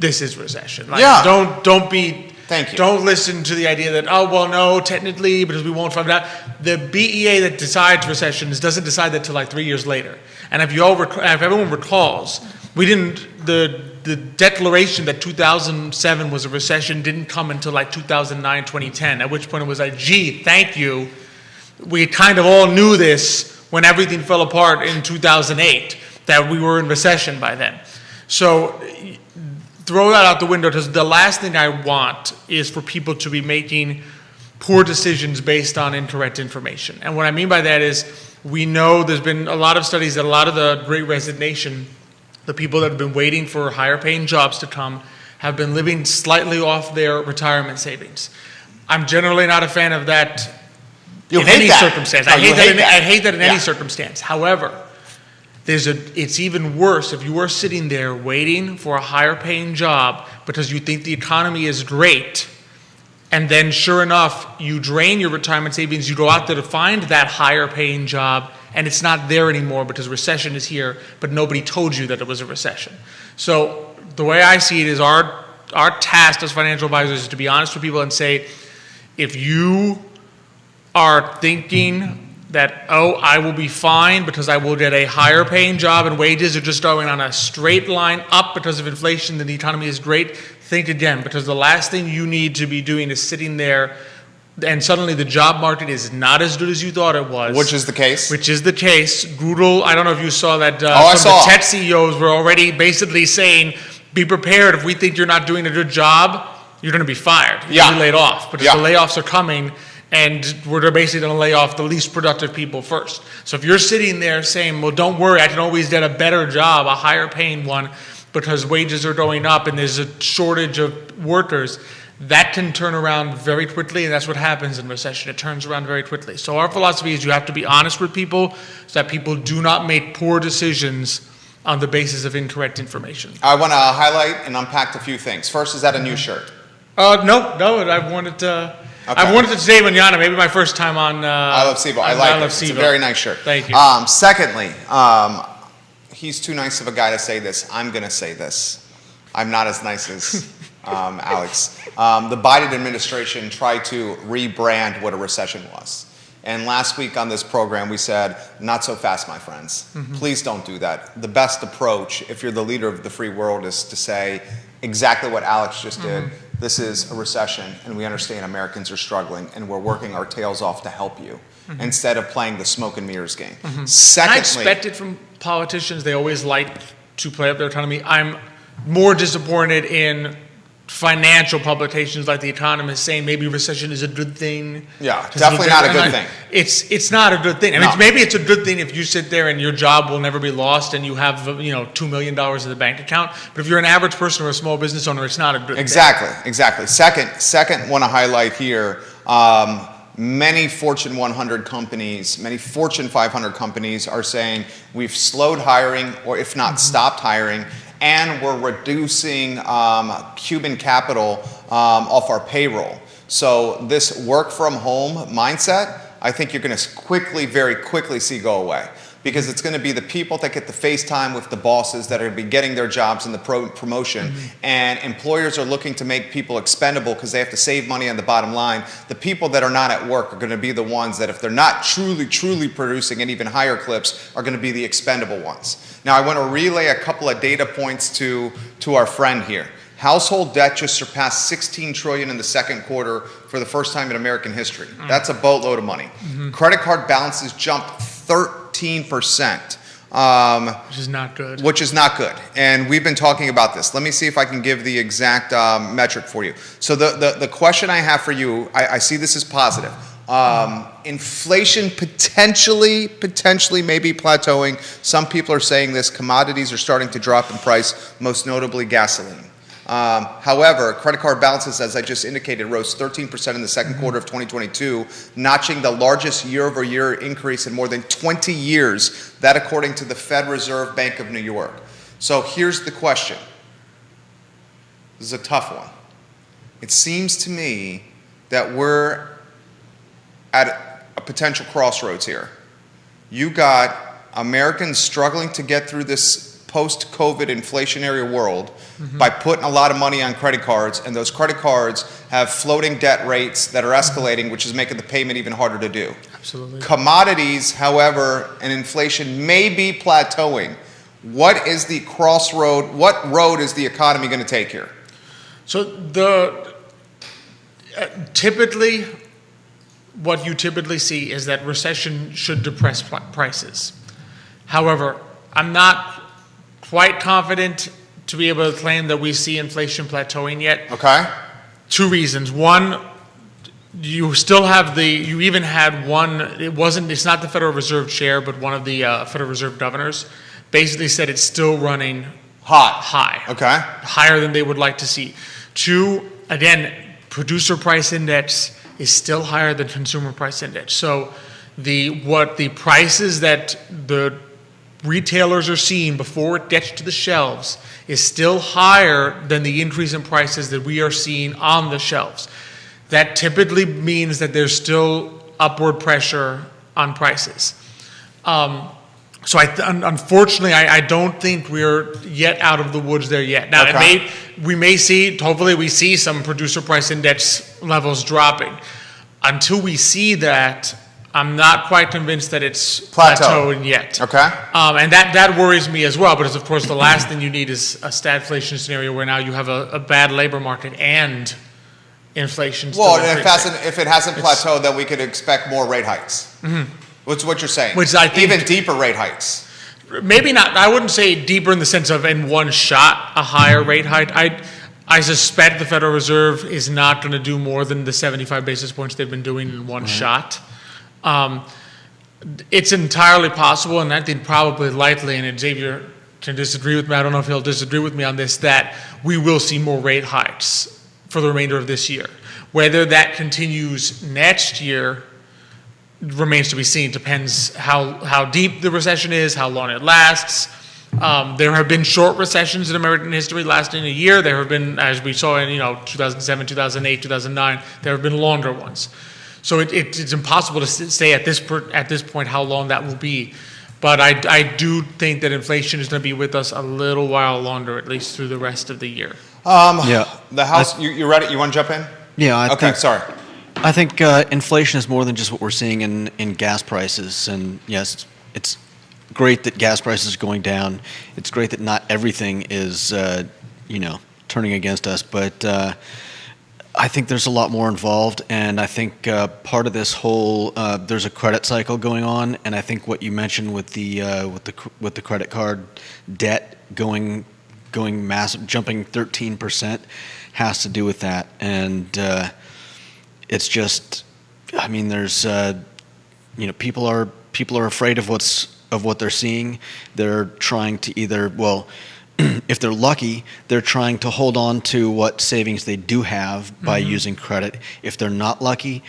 this is recession. Like, Yeah. Don't be. Thank you. Don't listen to the idea that, no, technically, because we won't find out. The BEA that decides recessions doesn't decide that till like 3 years later. And if everyone recalls, the declaration that 2007 was a recession didn't come until like 2009, 2010, at which point it was like, gee, thank you. We kind of all knew this when everything fell apart in 2008, that we were in recession by then. So throw that out the window, because the last thing I want is for people to be making poor decisions based on incorrect information. And what I mean by that is, we know there's been a lot of studies that a lot of the Great Resignation, the people that have been waiting for higher paying jobs to come, have been living slightly off their retirement savings. I'm generally not a fan of that You in hate any that. circumstance. No, I you hate that in Yeah. any circumstance. However, it's even worse if you are sitting there waiting for a higher paying job because you think the economy is great, and then sure enough, you drain your retirement savings, you go out there to find that higher paying job, and it's not there anymore because recession is here, but nobody told you that it was a recession. So the way I see it is our task as financial advisors is to be honest with people and say, if you are thinking that, I will be fine because I will get a higher paying job and wages are just going on a straight line up because of inflation and the economy is great, think again, because the last thing you need to be doing is sitting there and suddenly the job market is not as good as you thought it was. Which is the case. Which is the case. Google, I don't know if you saw that. I some saw. of the tech CEOs were already basically saying, be prepared. If we think you're not doing a good job, you're going to be fired. You're going to be laid off. Because the layoffs are coming, and we're basically going to lay off the least productive people first. So if you're sitting there saying, well, don't worry, I can always get a better job, a higher paying one, because wages are going up and there's a shortage of workers, that can turn around very quickly, and that's what happens in recession. It turns around very quickly. So our philosophy is you have to be honest with people so that people do not make poor decisions on the basis of incorrect information. I want to highlight and unpack a few things. First, is that a new shirt? No, I've worn it. I've worn it today, Manana. Maybe my first time on. I love Sibo. I like it. It's a very nice shirt. Thank you. Secondly, he's too nice of a guy to say this. I'm going to say this. I'm not as nice as Alex. The Biden administration tried to rebrand what a recession was. And last week on this program, we said, not so fast, my friends. Mm-hmm. Please don't do that. The best approach, if you're the leader of the free world, is to say exactly what Alex just did. Mm-hmm. This is a recession, and we understand Americans are struggling, and we're working our tails off to help you, instead of playing the smoke and mirrors game. Mm-hmm. Secondly, I expect it from politicians. They always like to play up their autonomy. I'm more disappointed in financial publications like The Economist saying maybe recession is a good thing. Yeah, definitely not a good thing. It's not a good thing. I mean, maybe it's a good thing if you sit there and your job will never be lost and you have $2 million in the bank account. But if you're an average person or a small business owner, it's not a good thing. Exactly. Second, want to highlight here. many Fortune 100 companies, many Fortune 500 companies are saying we've slowed hiring, or if not stopped hiring, and we're reducing human capital off our payroll. So this work from home mindset, I think you're going to quickly, very quickly see go away. Because it's going to be the people that get the FaceTime with the bosses that are going to be getting their jobs in the promotion. And employers are looking to make people expendable because they have to save money on the bottom line. The people that are not at work are going to be the ones that, if they're not truly producing and even higher clips, are going to be the expendable ones. Now, I want to relay a couple of data points to our friend here. Household debt just surpassed $16 trillion in the second quarter for the first time in American history. That's a boatload of money. Credit card balances jumped 13%. Which is not good. Which is not good. And we've been talking about this. Let me see if I can give the exact metric for you. So the question I have for you, I see this as positive. Inflation potentially maybe plateauing. Some people are saying this. Commodities are starting to drop in price, most notably gasoline. However, credit card balances, as I just indicated, rose 13% in the second quarter of 2022, notching the largest year-over-year increase in more than 20 years, that according to the Fed Reserve Bank of New York. So here's the question. This is a tough one. It seems to me that we're at a potential crossroads here. You got Americans struggling to get through this post-COVID inflationary world by putting a lot of money on credit cards, and those credit cards have floating debt rates that are escalating, which is making the payment even harder to do. Absolutely. Commodities, however, and inflation may be plateauing. What is the crossroad? What road is the economy going to take here? So typically, what you typically see is that recession should depress prices. However, I'm not quite confident to be able to claim that we see inflation plateauing yet. Okay. Two reasons. One, you still have you even had one, it's not the Federal Reserve chair, but one of the Federal Reserve governors basically said it's still running high. Okay. Higher than they would like to see. Two, again, producer price index is still higher than consumer price index. So what the prices that the retailers are seeing before it gets to the shelves is still higher than the increase in prices that we are seeing on the shelves. That typically means that there's still upward pressure on prices. So unfortunately, I don't think we're yet out of the woods there yet. Now, we may see, hopefully we see some producer price index levels dropping. Until we see that, I'm not quite convinced that it's plateauing yet. Okay. And that worries me as well, because of course the last thing you need is a stagflation scenario where now you have a bad labor market and inflation. Well, if it hasn't plateaued, then we could expect more rate hikes. What's what you're saying? Which I think, even deeper rate hikes. Maybe not. I wouldn't say deeper in the sense of in one shot a higher rate hike. I suspect the Federal Reserve is not going to do more than the 75 basis points they've been doing in one shot. It's entirely possible, and I think probably likely, and Xavier can disagree with me, I don't know if he'll disagree with me on this, that we will see more rate hikes for the remainder of this year. Whether that continues next year remains to be seen. Depends how deep the recession is, how long it lasts. There have been short recessions in American history lasting a year. There have been, as we saw in 2007, 2008, 2009, there have been longer ones. So it's impossible to say at this point how long that will be. But I do think that inflation is going to be with us a little while longer, at least through the rest of the year. The House, you ready? You want to jump in? Yeah. Sorry. I think inflation is more than just what we're seeing in gas prices. And yes, it's great that gas prices are going down. It's great that not everything is, turning against us. But I think there's a lot more involved. And I think part of this whole there's a credit cycle going on. And I think what you mentioned with the credit card debt going massive, jumping 13%, has to do with that. And it's just, I mean, there's, people are afraid of what they're seeing. They're trying to either, if they're lucky, they're trying to hold on to what savings they do have by using credit. If they're not lucky,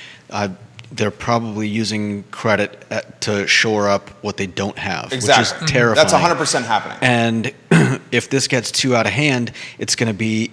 they're probably using credit to shore up what they don't have, Exactly. which is terrifying. That's 100% happening. And if this gets too out of hand, it's going to be,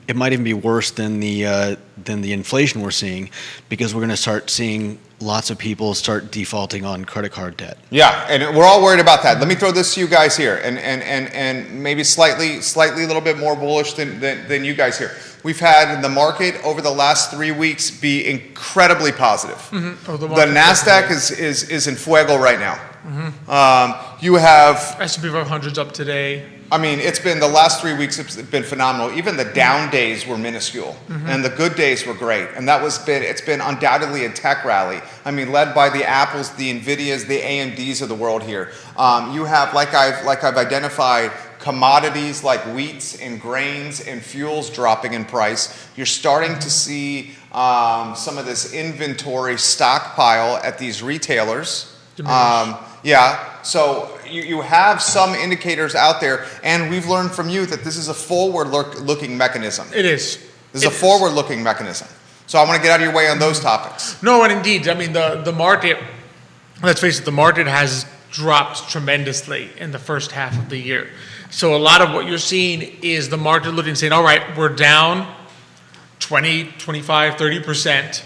it might even be worse than the inflation we're seeing, because we're going to start seeing lots of people start defaulting on credit card debt. Yeah, and we're all worried about that. Let me throw this to you guys here, and maybe slightly a little bit more bullish than you guys here. We've had the market over the last 3 weeks be incredibly positive. Mm-hmm. Oh, the NASDAQ is in fuego right now. Mm-hmm. You have S&P 500's up today. I mean, it's been the last 3 weeks. It's been phenomenal. Even the down days were minuscule, and the good days were great. And it's been undoubtedly a tech rally. I mean, led by the Apples, the Nvidias, the AMDs of the world here. You have, like I've identified, commodities like wheats and grains and fuels dropping in price. You're starting to see some of this inventory stockpile at these retailers. Yeah, so you have some indicators out there, and we've learned from you that this is a forward-looking mechanism. It is. This is a forward-looking mechanism. So I want to get out of your way on those topics. No, and indeed, I mean, the market, let's face it, the market has dropped tremendously in the first half of the year. So a lot of what you're seeing is the market looking and saying, all right, we're down 20, 25, 30%.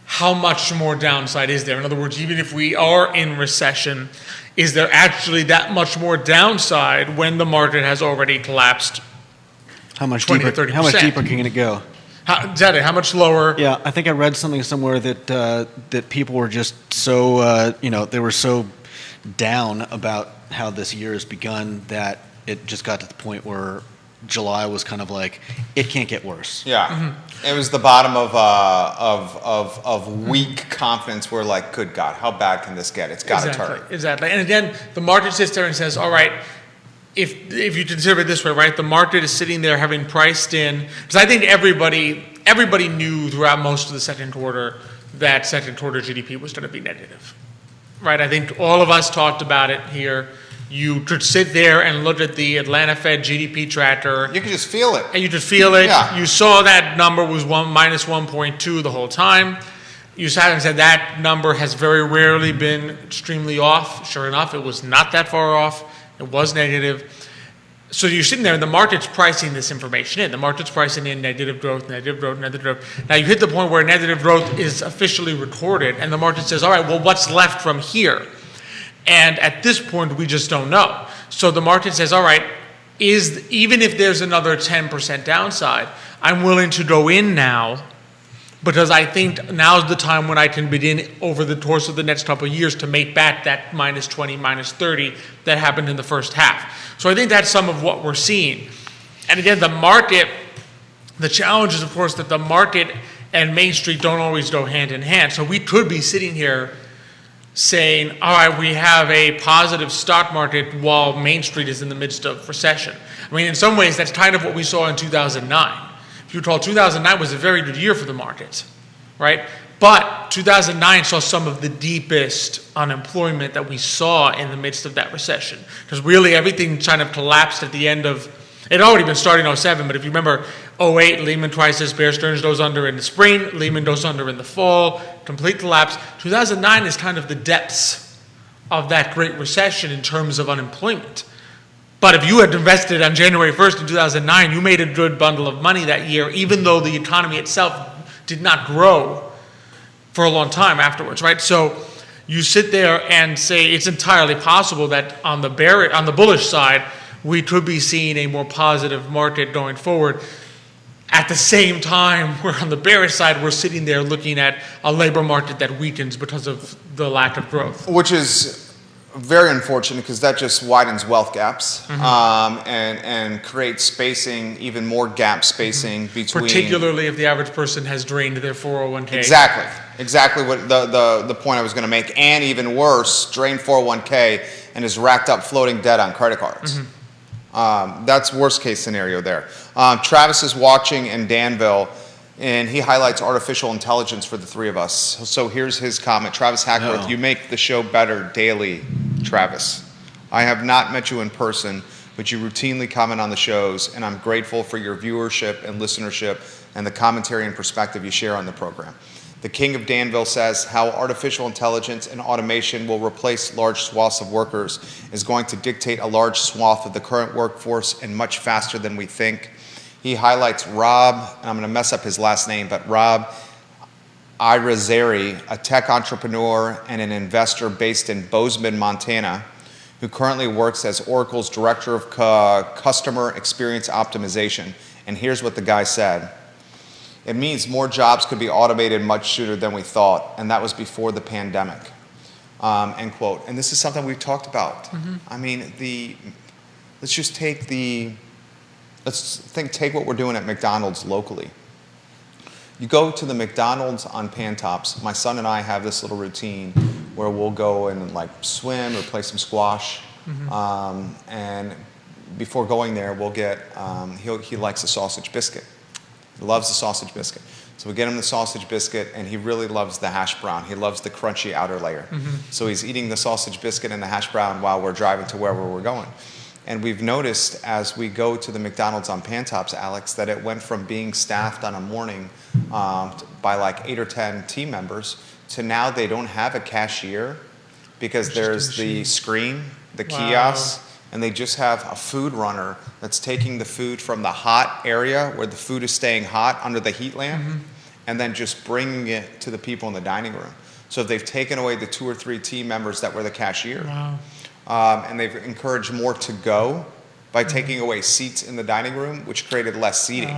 How much more downside is there? In other words, even if we are in recession, is there actually that much more downside when the market has already collapsed? How much 20 deeper? to 30%. How much deeper can it go? How much lower? Yeah, I think I read something somewhere that people were just so they were so down about how this year has begun that it just got to the point where July was kind of like, it can't get worse. Yeah, It was the bottom of weak confidence. We're like, good God, how bad can this get? It's got to turn. Exactly. And again, the market sits there and says, all right, if you consider it this way, right, the market is sitting there having priced in, because I think everybody knew throughout most of the second quarter that second quarter GDP was going to be negative, right? I think all of us talked about it here. You could sit there and look at the Atlanta Fed GDP tracker. You could just feel it. And you could feel it. Yeah. You saw that number was minus 1.2 the whole time. You sat and said that number has very rarely been extremely off. Sure enough, it was not that far off. It was negative. So you're sitting there and the market's pricing this information in. The market's pricing in negative growth, negative growth, negative growth. Now you hit the point where negative growth is officially recorded and the market says, all right, well, what's left from here? And at this point, we just don't know. So the market says, all right, even if there's another 10% downside, I'm willing to go in now because I think now's the time when I can begin over the course of the next couple of years to make back that minus 20, minus 30 that happened in the first half. So I think that's some of what we're seeing. And again, the market, the challenge is, of course, that the market and Main Street don't always go hand in hand. So we could be sitting here saying, all right, we have a positive stock market while Main Street is in the midst of recession. I mean, in some ways, that's kind of what we saw in 2009. If you recall, 2009 was a very good year for the market, right? But 2009 saw some of the deepest unemployment that we saw in the midst of that recession. Because really everything kind of collapsed at the end of, it had already been starting in 2007, but if you remember 2008, Lehman crisis, Bear Stearns goes under in the spring, Lehman goes under in the fall, complete collapse. 2009 is kind of the depths of that great recession in terms of unemployment. But if you had invested on January 1st in 2009, you made a good bundle of money that year, even though the economy itself did not grow for a long time afterwards, right? So you sit there and say it's entirely possible that on the bullish side, we could be seeing a more positive market going forward. At the same time, where on the bearish side, we're sitting there looking at a labor market that weakens because of the lack of growth. Which is very unfortunate because that just widens wealth gaps and creates spacing, even more gap spacing between. Particularly if the average person has drained their 401k. Exactly what the point I was going to make, and even worse, drained 401k and has racked up floating debt on credit cards. That's worst case scenario there. Travis is watching in Danville, and he highlights artificial intelligence for the three of us. So here's his comment. Travis Hackworth, You make the show better daily, Travis. I have not met you in person, but you routinely comment on the shows, and I'm grateful for your viewership and listenership and the commentary and perspective you share on the program. The King of Danville says how artificial intelligence and automation will replace large swaths of workers is going to dictate a large swath of the current workforce and much faster than we think. He highlights Rob, and I'm going to mess up his last name, but Rob Irizarry, a tech entrepreneur and an investor based in Bozeman, Montana, who currently works as Oracle's Director of Customer Experience Optimization. And here's what the guy said. It means more jobs could be automated much sooner than we thought, and that was before the pandemic, end quote. And this is something we've talked about. Mm-hmm. I mean, let's just take take what we're doing at McDonald's locally. You go to the McDonald's on Pantops. My son and I have this little routine where we'll go and like swim or play some squash. Mm-hmm. And before going there, we'll get, he likes a sausage biscuit. He loves the sausage biscuit. So we get him the sausage biscuit, and he really loves the hash brown. He loves the crunchy outer layer. Mm-hmm. So he's eating the sausage biscuit and the hash brown while we're driving to wherever we're going. And we've noticed as we go to the McDonald's on Pantops, Alex, that it went from being staffed on a morning by like 8 or 10 team members to now they don't have a cashier because there's the screen, the kiosk, and they just have a food runner that's taking the food from the hot area where the food is staying hot under the heat lamp, mm-hmm. and then just bringing it to the people in the dining room. So they've taken away the 2 or 3 team members that were the cashier. Wow. And they've encouraged more to go by taking away seats in the dining room, which created less seating.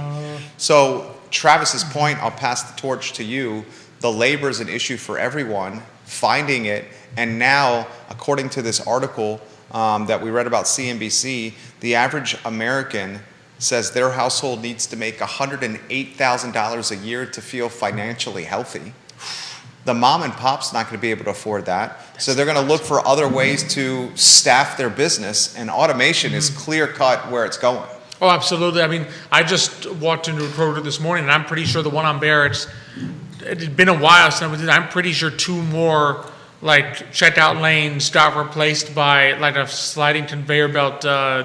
So Travis's point, I'll pass the torch to you. The labor is an issue for everyone, finding it. And now, according to this article that we read about CNBC, the average American says their household needs to make $108,000 a year to feel financially healthy. The mom and pop's not going to be able to afford that. So they're going to look for other ways to staff their business, and automation is clear cut where it's going. Oh, absolutely. I mean, I just walked into a Kroger this morning, and I'm pretty sure the one on Barrett's, it had been a while since I was in. I'm pretty sure 2 more like checkout lanes got replaced by like a sliding conveyor belt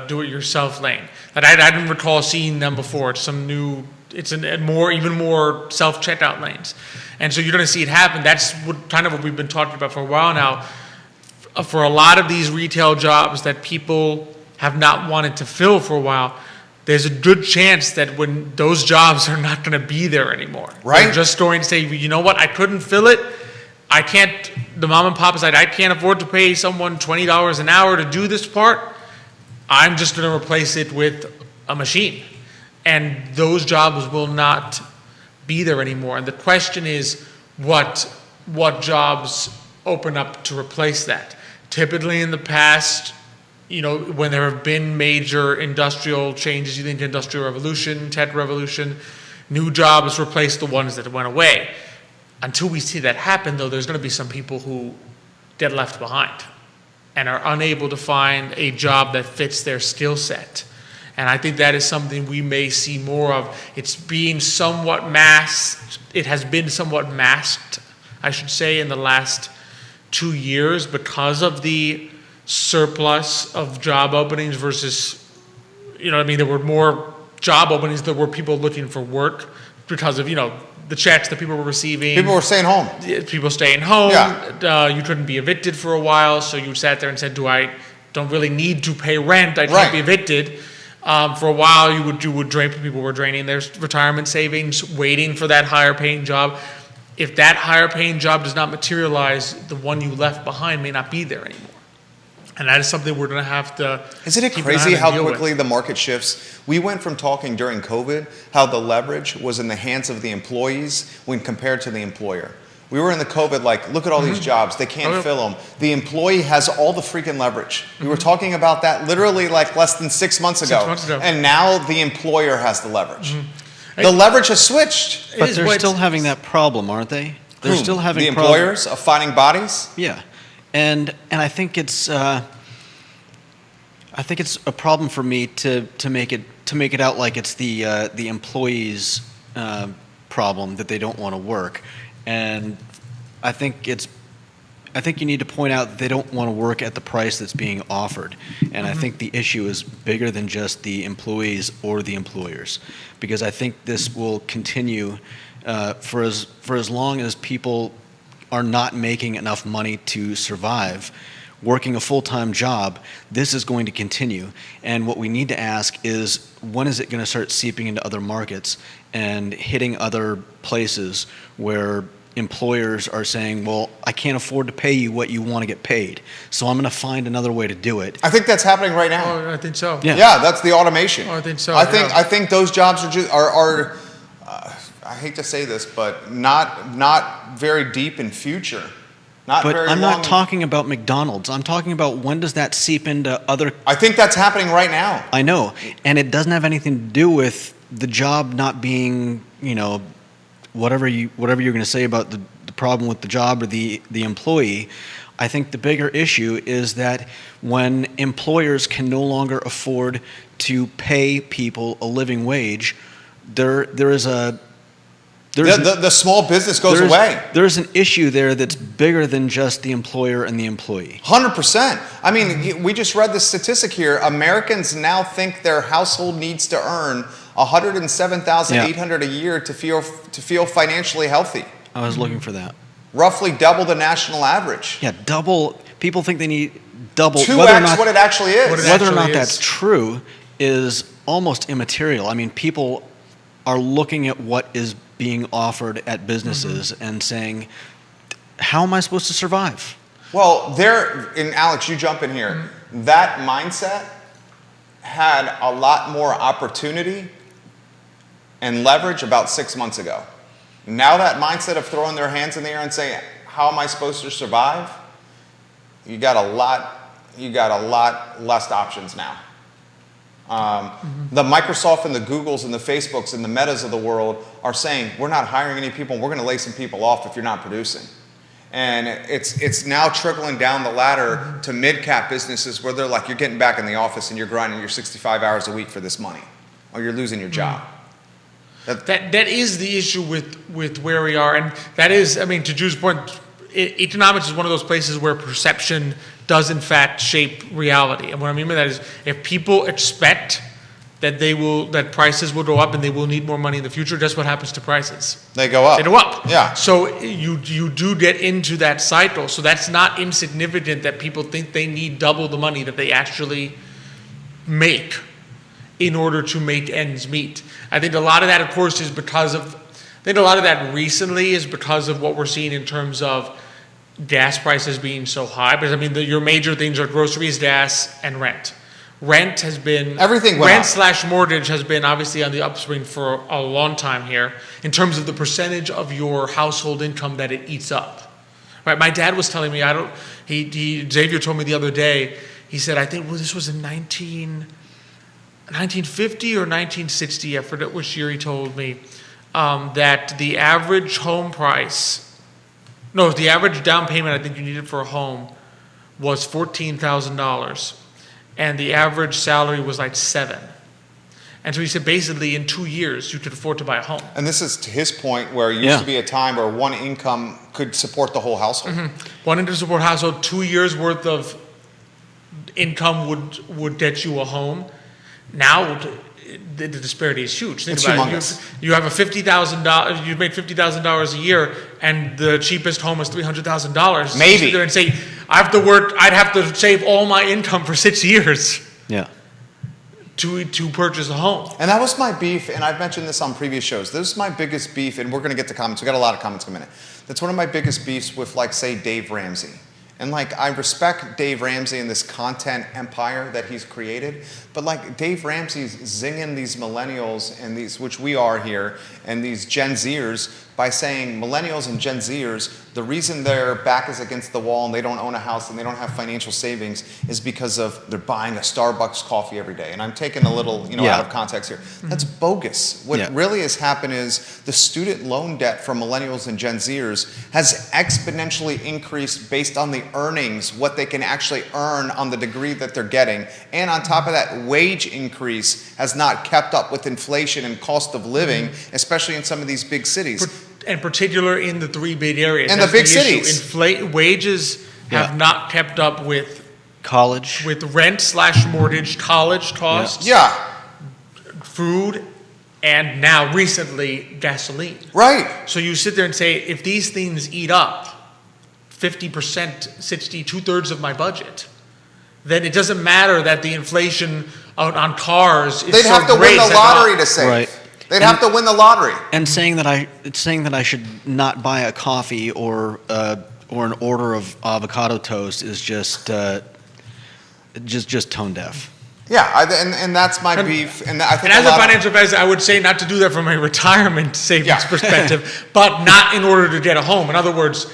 do-it-yourself lane. Like I didn't recall seeing them before. It's some new. It's even more self-checkout lanes. And so you're going to see it happen. That's kind of what we've been talking about for a while now. For a lot of these retail jobs that people have not wanted to fill for a while, there's a good chance that when those jobs are not going to be there anymore. Right. They're just going to say, you know what, I couldn't fill it. I can't, the mom and pop is like, I can't afford to pay someone $20 an hour to do this part. I'm just going to replace it with a machine. And those jobs will not be there anymore. And the question is, what jobs open up to replace that? Typically in the past, when there have been major industrial changes, you think industrial revolution, tech revolution, new jobs replace the ones that went away. Until we see that happen, though, there's going to be some people who get left behind and are unable to find a job that fits their skill set. And I think that is something we may see more of. It's being somewhat masked. It has been somewhat masked, I should say, in the last 2 years because of the surplus of job openings versus, there were more job openings. There were people looking for work because of, the checks that people were receiving. People were staying home. People staying home. Yeah. You couldn't be evicted for a while, so you sat there and said, don't really need to pay rent. I can't be evicted. For a while, people were draining their retirement savings, waiting for that higher paying job. If that higher paying job does not materialize, the one you left behind may not be there anymore. And that is something we're going to have to. Isn't it crazy how quickly the market shifts? We went from talking during COVID how the leverage was in the hands of the employees when compared to the employer. We were in the COVID look at all these jobs. They can't fill them. The employee has all the freaking leverage. We were talking about that literally less than 6 months ago. 6 months ago. And now the employer has the leverage. The leverage has switched. But they're still having that problem, aren't they? They're still having the employers of finding bodies? Yeah. And I think it's a problem for me to make it out like it's the employees' problem that they don't want to work. And I think you need to point out that they don't want to work at the price that's being offered. And I think the issue is bigger than just the employees or the employers, because I think this will continue For as long as people are not making enough money to survive, working a full-time job, this is going to continue. And what we need to ask is, when is it going to start seeping into other markets and hitting other places where employers are saying, well, I can't afford to pay you what you want to get paid, so I'm going to find another way to do it. I think that's happening right now. Oh, I think so. Yeah. Yeah, that's the automation. Oh, I think so, I think yeah. I think those jobs are just are I hate to say this, but not very deep in future. Not But very I'm long. not talking about McDonald's. I'm talking about, when does that seep into other. I think that's happening right now. I know, and it doesn't have anything to do with the job not being, whatever you're going to say about the problem with the job or the employee. I think the bigger issue is that when employers can no longer afford to pay people a living wage, the small business goes away. There's an issue there that's bigger than just the employer and the employee. 100%. I mean, we just read the statistic here. Americans now think their household needs to earn $107,800 a year to feel financially healthy. I was looking for that. Roughly double the national average. Yeah, double. People think they need double. 2x what it actually is. Whether or not actually that's is. true is almost immaterial. I mean, people are looking at what is being offered at businesses and saying, how am I supposed to survive? Well, and Alex, you jump in here. That mindset had a lot more opportunity and leverage about 6 months ago. Now that mindset of throwing their hands in the air and saying, how am I supposed to survive? You got a lot less options now. The Microsoft and the Googles and the Facebooks and the Metas of the world are saying, we're not hiring any people, and we're going to lay some people off if you're not producing. And it's now trickling down the ladder to mid-cap businesses where they're like, you're getting back in the office and you're grinding your 65 hours a week for this money, or you're losing your job. That is the issue with where we are, and that is, I mean, to Drew's point, economics is one of those places where perception does in fact shape reality. And what I mean by that is, if people expect that prices will go up and they will need more money in the future, guess what happens to prices? They go up. They go up. Yeah. So you do get into that cycle. So that's not insignificant that people think they need double the money that they actually make in order to make ends meet. I think a lot of that, of course, is because of, I think a lot of that recently is because of what we're seeing in terms of gas prices being so high. Because I mean, your major things are groceries, gas, and rent. Rent has been, everything went up. Rent/mortgage has been obviously on the upswing for a long time here in terms of the percentage of your household income that it eats up. Right? My dad was telling me, Xavier told me the other day, he said, I think this was in 1950 or 1960, I forget which year he told me, that the average the average down payment I think you needed for a home was $14,000, and the average salary was like $7,000. And so he said basically in 2 years you could afford to buy a home. And this is to his point where it used to be a time where one income could support the whole household. One income support household, 2 years worth of income would get you a home. Now the disparity is huge. Think It's about humongous. it. You have a $50,000. You made $50,000 a year, and the cheapest home is $300,000. Maybe. You sit there and say, I have to work. I'd have to save all my income for 6 years Yeah. to purchase a home. And that was my beef, and I've mentioned this on previous shows. This is my biggest beef, and we're going to get to comments. We got a lot of comments in a minute. That's one of my biggest beefs with, like, say, Dave Ramsey. And, like, I respect Dave Ramsey and this content empire that he's created, but, like, Dave Ramsey's zinging these millennials and these, which we are here, and these Gen Zers by saying millennials and Gen Zers, the reason their back is against the wall and they don't own a house and they don't have financial savings is because of they're buying a Starbucks coffee every day. And I'm taking a little, out of context here. That's bogus. What really has happened is the student loan debt for millennials and Gen Zers has exponentially increased based on the earnings, what they can actually earn on the degree that they're getting. And on top of that, wage increase has not kept up with inflation and cost of living, especially in some of these big cities. In particular, in the three big areas. And the big cities. Wages have not kept up with College. rent/mortgage, college costs, Yeah. food, and now recently gasoline. Right. So you sit there and say, if these things eat up 50%, 60, 2/3 of my budget, then it doesn't matter that the inflation on cars is They'd so have to win great the that lottery to save. Right. They'd have to win the lottery. And saying that I should not buy a coffee or an order of avocado toast is just tone deaf. Yeah, and that's my beef. And I think And as a a lot of- financial advisor, I would say not to do that from a retirement savings Yeah. perspective, but not in order to get a home. In other words,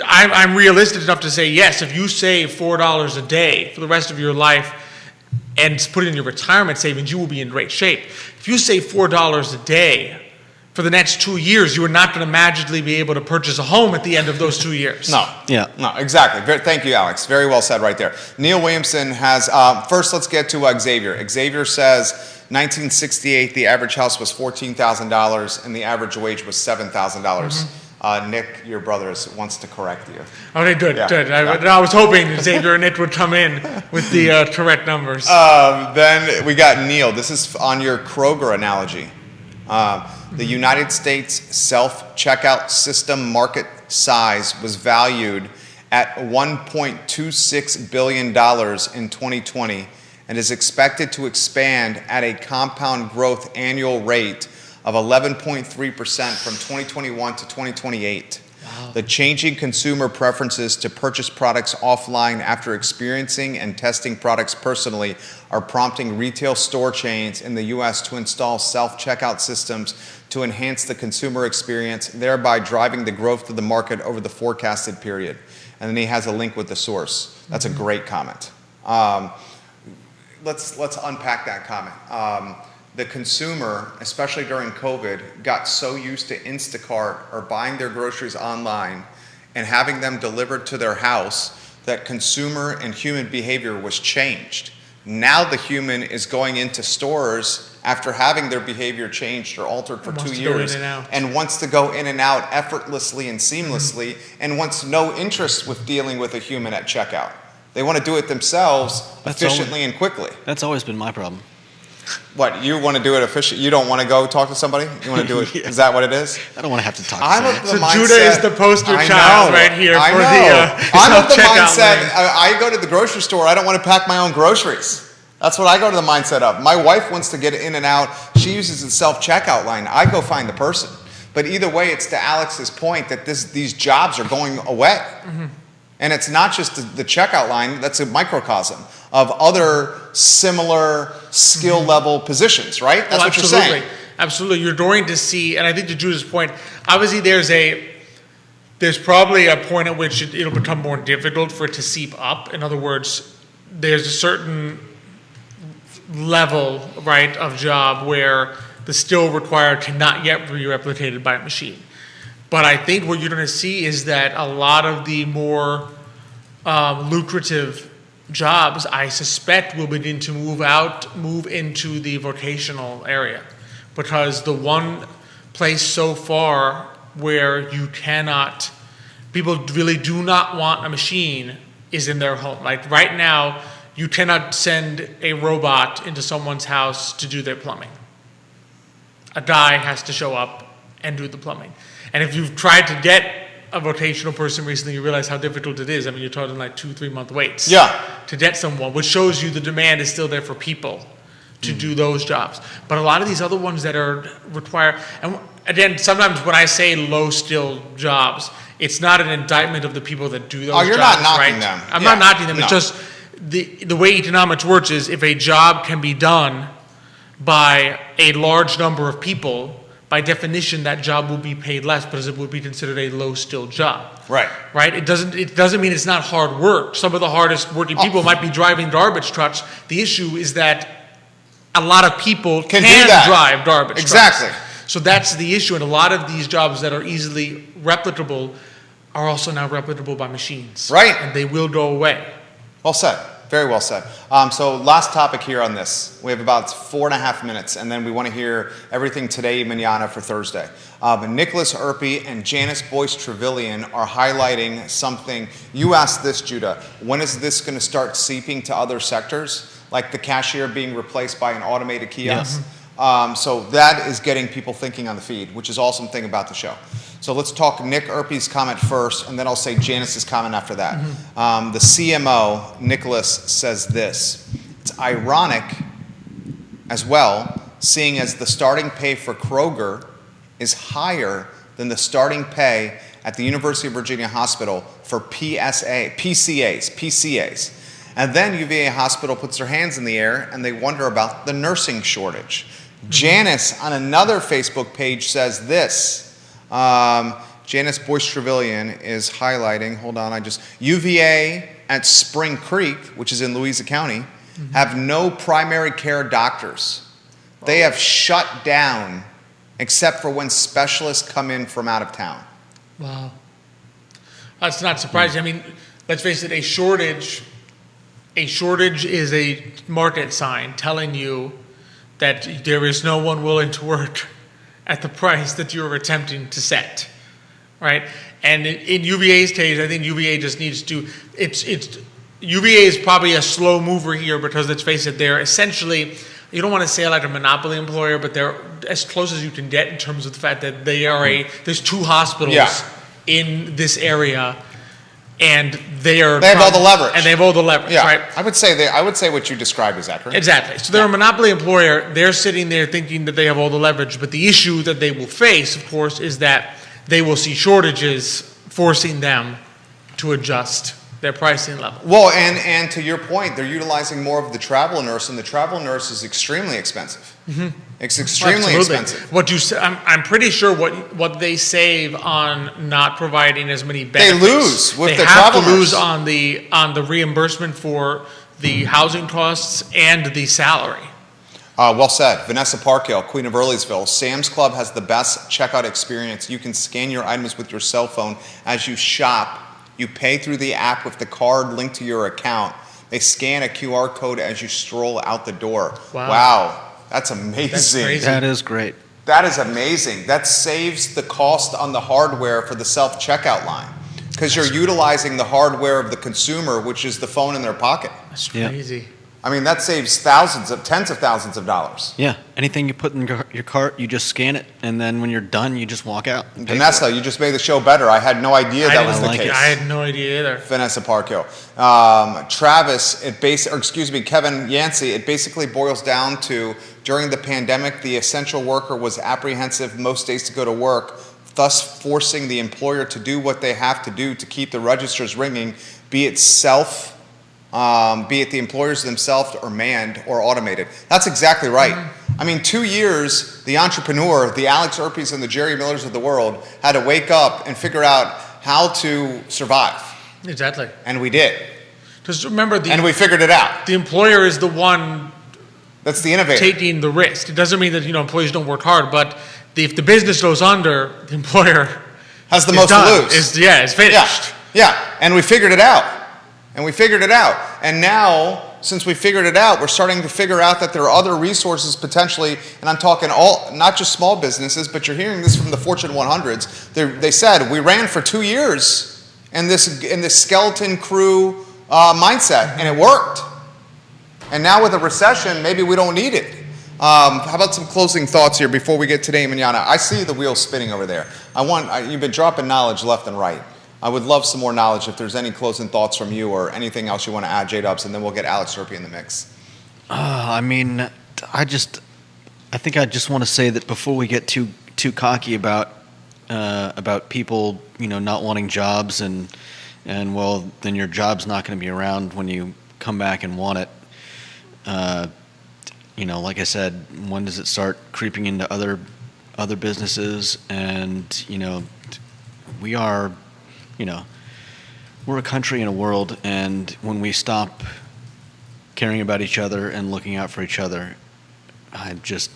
I'm realistic enough to say, yes, if you save $4 a day for the rest of your life and put it in your retirement savings, you will be in great shape. If you save $4 a day for the next 2 years, you are not going to magically be able to purchase a home at the end of those 2 years. No. Yeah. No, exactly. Thank you, Alex. Very well said right there. Neil Williamson has, first let's get to Xavier. Xavier says 1968, the average house was $14,000 and the average wage was $7,000. Nick, your brother, wants to correct you. Okay, good, Yeah. good. Yeah. I was hoping Xavier and Nick would come in with the correct numbers. Then we got Neil. This is on your Kroger analogy. The United States self-checkout system market size was valued at $1.26 billion in 2020 and is expected to expand at a compound growth annual rate of 11.3% from 2021 to 2028. Wow. The changing consumer preferences to purchase products offline after experiencing and testing products personally are prompting retail store chains in the U.S. to install self-checkout systems to enhance the consumer experience, thereby driving the growth of the market over the forecasted period. And then he has a link with the source. That's a great comment. Let's unpack that comment. The consumer, especially during COVID, got so used to Instacart or buying their groceries online and having them delivered to their house that consumer and human behavior was changed. Now the human is going into stores after having their behavior changed or altered for 2 years and wants to go in and out effortlessly and seamlessly and wants no interest with dealing with a human at checkout. They want to do it themselves efficiently and quickly. That's always been my problem. What, you want to do it efficient? You don't want to go talk to somebody? You want to do it? Yeah. Is that what it is? I don't want to have to talk to I'm someone. of the So mindset, Judah is the poster child right here I for know. the I'm of the self-checkout mindset, lane. I go to the grocery store, I don't want to pack my own groceries. That's what I go to the mindset of. My wife wants to get in and out. She uses the self-checkout line. I go find the person. But either way, it's to Alex's point that these jobs are going away. Mm-hmm. And it's not just the checkout line, that's a microcosm of other similar skill level positions, right? That's what you're saying. Absolutely. You're going to see, and I think to Judah's point, obviously there's probably a point at which it'll become more difficult for it to seep up. In other words, there's a certain level, right, of job where the skill required cannot yet be replicated by a machine. But I think what you're going to see is that a lot of the more lucrative jobs, I suspect, will begin to move into the vocational area. Because the one place so far where people really do not want a machine is in their home. Like right now, you cannot send a robot into someone's house to do their plumbing. A guy has to show up and do the plumbing. And if you've tried to get a vocational person recently, you realize how difficult it is. I mean, you're talking like 2-3 month waits to get someone, which shows you the demand is still there for people to do those jobs. But a lot of these other ones that require, and again, sometimes when I say low-skilled jobs, it's not an indictment of the people that do those jobs. Oh, you're not knocking them. I'm not knocking them. No. It's just the way economics works is if a job can be done by a large number of people, by definition, that job will be paid less because it would be considered a low-skilled job. Right. Right? It doesn't mean it's not hard work. Some of the hardest working people might be driving garbage trucks. The issue is that a lot of people can drive garbage trucks. Exactly. So that's the issue. And a lot of these jobs that are easily replicable are also now replicable by machines. Right. And they will go away. Well said. Very well said. So last topic here on this. We have about 4.5 minutes, and then we want to hear everything today, manana for Thursday. Nicholas Erpe and Janice Boyce Trevelyan are highlighting something. You asked this, Judah. When is this going to start seeping to other sectors, like the cashier being replaced by an automated kiosk? So that is getting people thinking on the feed, which is awesome thing about the show. So let's talk Nick Erpy's comment first, and then I'll say Janice's comment after that. The CMO, Nicholas, says this: it's ironic as well, seeing as the starting pay for Kroger is higher than the starting pay at the University of Virginia Hospital for PCAs. And then UVA Hospital puts their hands in the air and they wonder about the nursing shortage. Janice on another Facebook page says this. Janice Boyce-Trevelyan is highlighting, UVA at Spring Creek, which is in Louisa County, have no primary care doctors. They have shut down except for when specialists come in from out of town. Wow. That's not surprising. I mean, let's face it, a shortage is a market sign telling you that there is no one willing to work at the price that you're attempting to set, right? And in UVA's case, I think UVA just needs to, UVA is probably a slow mover here because, let's face it, they're essentially, you don't want to say like a monopoly employer, but they're as close as you can get in terms of the fact that they are there's 2 hospitals in this area, and they have all the leverage. And they have all the leverage, right? I would say what you described is accurate. Exactly. So they're a monopoly employer. They're sitting there thinking that they have all the leverage, but the issue that they will face, of course, is that they will see shortages forcing them to adjust their pricing level. Well, and to your point, they're utilizing more of the travel nurse, and the travel nurse is extremely expensive. It's extremely expensive. I'm pretty sure what they save on not providing as many benefits. They lose with the They travel have to lose nurse. on the reimbursement for the housing costs and the salary. Well said. Vanessa Parkhill, Queen of Earlysville. Sam's Club has the best checkout experience. You can scan your items with your cell phone as you shop. You pay through the app with the card linked to your account. They scan a QR code as you stroll out the door. Wow. That's amazing. That's crazy. That is great. That is amazing. That saves the cost on the hardware for the self-checkout line because you're utilizing the hardware of the consumer, which is the phone in their pocket. That's crazy. I mean, that saves tens of thousands of dollars. Yeah. Anything you put in your cart, you just scan it, and then when you're done, you just walk out. Vanessa, you just made the show better. I had no idea that was the case. I had no idea either. Vanessa Parkhill. Travis, Kevin Yancey, it basically boils down to, during the pandemic, the essential worker was apprehensive most days to go to work, thus forcing the employer to do what they have to do to keep the registers ringing, be it the employers themselves or manned or automated. That's exactly right. I mean, 2 years, the entrepreneur, the Alex Erpys and the Jerry Millers of the world had to wake up and figure out how to survive. Exactly. And we did. Because remember, And we figured it out. the employer is the one That's the innovator. taking the risk. It doesn't mean that employees don't work hard, but if the business goes under, the employer Has the is most done. to lose. It's finished. Yeah. And we figured it out. And now, since we figured it out, we're starting to figure out that there are other resources potentially, and I'm talking not just small businesses, but you're hearing this from the Fortune 100s. They said, we ran for 2 years in this skeleton crew mindset, and it worked. And now with a recession, maybe we don't need it. How about some closing thoughts here before we get today, Manana? I see the wheels spinning over there. You've been dropping knowledge left and right. I would love some more knowledge if there's any closing thoughts from you or anything else you want to add, J-Dubs, and then we'll get Alex Erpy in the mix. I think I just want to say that before we get too cocky about people, not wanting jobs and well, then your job's not going to be around when you come back and want it. Like I said, when does it start creeping into other businesses? And we are. We're a country and a world, and when we stop caring about each other and looking out for each other, those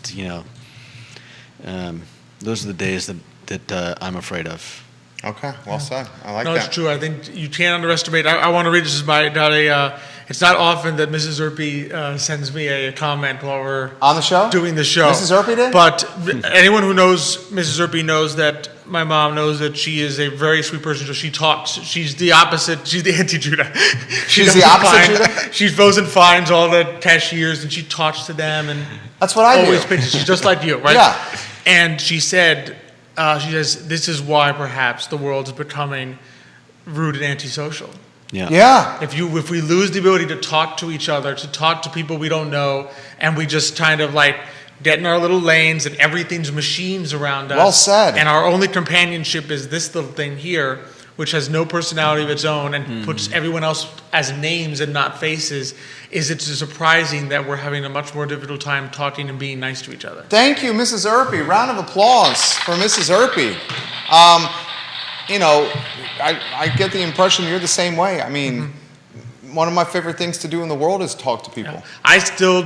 are the days that I'm afraid of. Okay, well said. I like No, that. it's true. I think you can't underestimate. I want to read this about a. It's not often that Mrs. Erpy sends me a comment while we're On the show? doing the show. Mrs. Erpy did? But anyone who knows Mrs. Erpy knows that my mom knows that she is a very sweet person. So she talks. She's the opposite. She's the anti-Judah. She's the opposite Judah? She goes and finds all the cashiers and she talks to them and That's what I always do. pitches. She's just like you, right? Yeah. And she said, she says, this is why perhaps the world is becoming rude and antisocial. Yeah. Yeah. If we lose the ability to talk to each other, to talk to people we don't know, and we just kind of like get in our little lanes and everything's machines around us. Well said. And our only companionship is this little thing here, which has no personality of its own and puts everyone else as names and not faces, it's surprising that we're having a much more difficult time talking and being nice to each other. Thank you, Mrs. Erpy. Round of applause for Mrs. Erpy. You know, I get the impression you're the same way. I mean, one of my favorite things to do in the world is talk to people. I still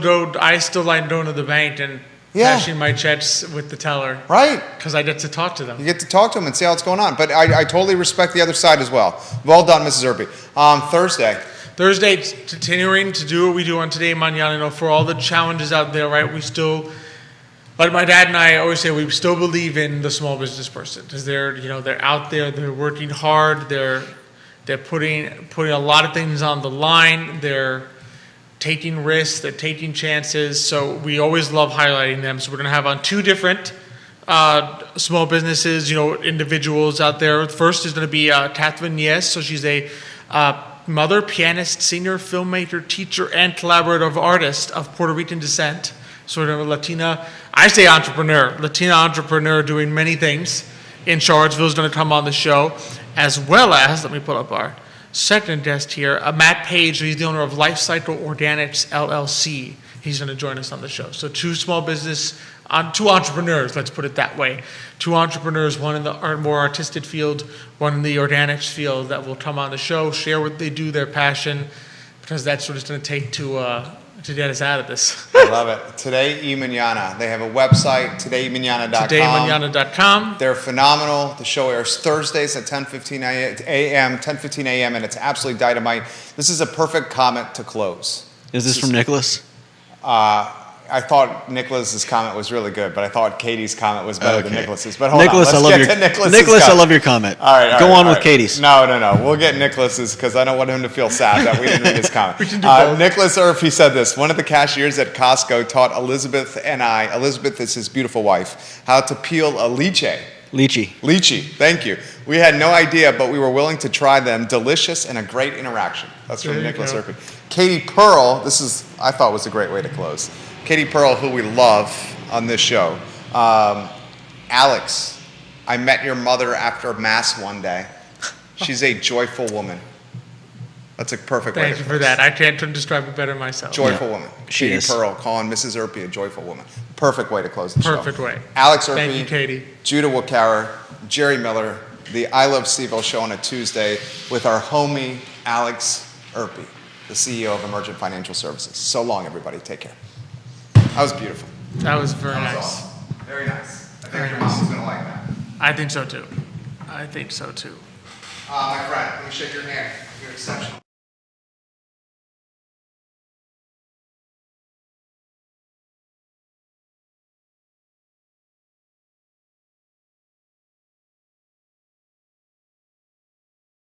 like going to the bank and cashing my checks with the teller. Right? Because I get to talk to them. You get to talk to them and see how it's going on. But I totally respect the other side as well. Well done, Mrs. Erpy. Thursday, continuing to do what we do on Today Mañana, you know, for all the challenges out there, right? We still, like my dad and I always say, we still believe in the small business person because they're out there, they're working hard, they're putting a lot of things on the line, they're taking risks, they're taking chances. So we always love highlighting them. So we're going to have on two different small businesses, you know, individuals out there. First is going to be Catherine Yes. So she's a mother, pianist, senior filmmaker, teacher, and collaborative artist of Puerto Rican descent. Sort of a Latina, I say Latina entrepreneur doing many things in Charlottesville is going to come on the show, as well as, let me pull up our second guest here, Matt Page, he's the owner of Life Cycle Organics LLC. He's going to join us on the show. So two entrepreneurs, let's put it that way. Two entrepreneurs, one in the more artistic field, one in the organics field that will come on the show, share what they do, their passion, because that's what it's going to take to get us out of this. I love it. Today y Mañana. They have a website, todaymañana.com. Todaymañana.com. They're phenomenal. The show airs Thursdays at 10:15 a.m., and it's absolutely dynamite. This is a perfect comment to close. Is this from Nicholas? I thought Nicholas's comment was really good, but I thought Katie's comment was better than Nicholas's. But hold Nicholas, on, let's get to Nicholas's Nicholas, I comment. love your comment. All right, Go on with right. Katie's. No. We'll get Nicholas's because I don't want him to feel sad that we didn't read his comment. Nicholas Erpy said this. One of the cashiers at Costco taught Elizabeth and I, Elizabeth is his beautiful wife, how to peel a lychee. Lychee, thank you. We had no idea, but we were willing to try them. Delicious and a great interaction. That's from Nicholas Erpy. Katie Pearl, I thought was a great way to close. Katie Pearl, who we love on this show. Alex, I met your mother after Mass one day. She's a joyful woman. That's a perfect way to Thank you close. for that. I can't describe it better myself. Joyful woman. She Katie is. Pearl calling Mrs. Erpy a joyful woman. Perfect way to close the show. Perfect way. Alex Erpy. Thank you, Katie. Judah Wickower, Jerry Miller, the I Love Seville show on a Tuesday with our homie Alex Erpy, the CEO of Emergent Financial Services. So long, everybody. Take care. That was beautiful. That was very That was nice. awesome. Very nice. I Very think your nice. mom's going to like that. I think so too. My friend, let me shake your hand. You're exceptional.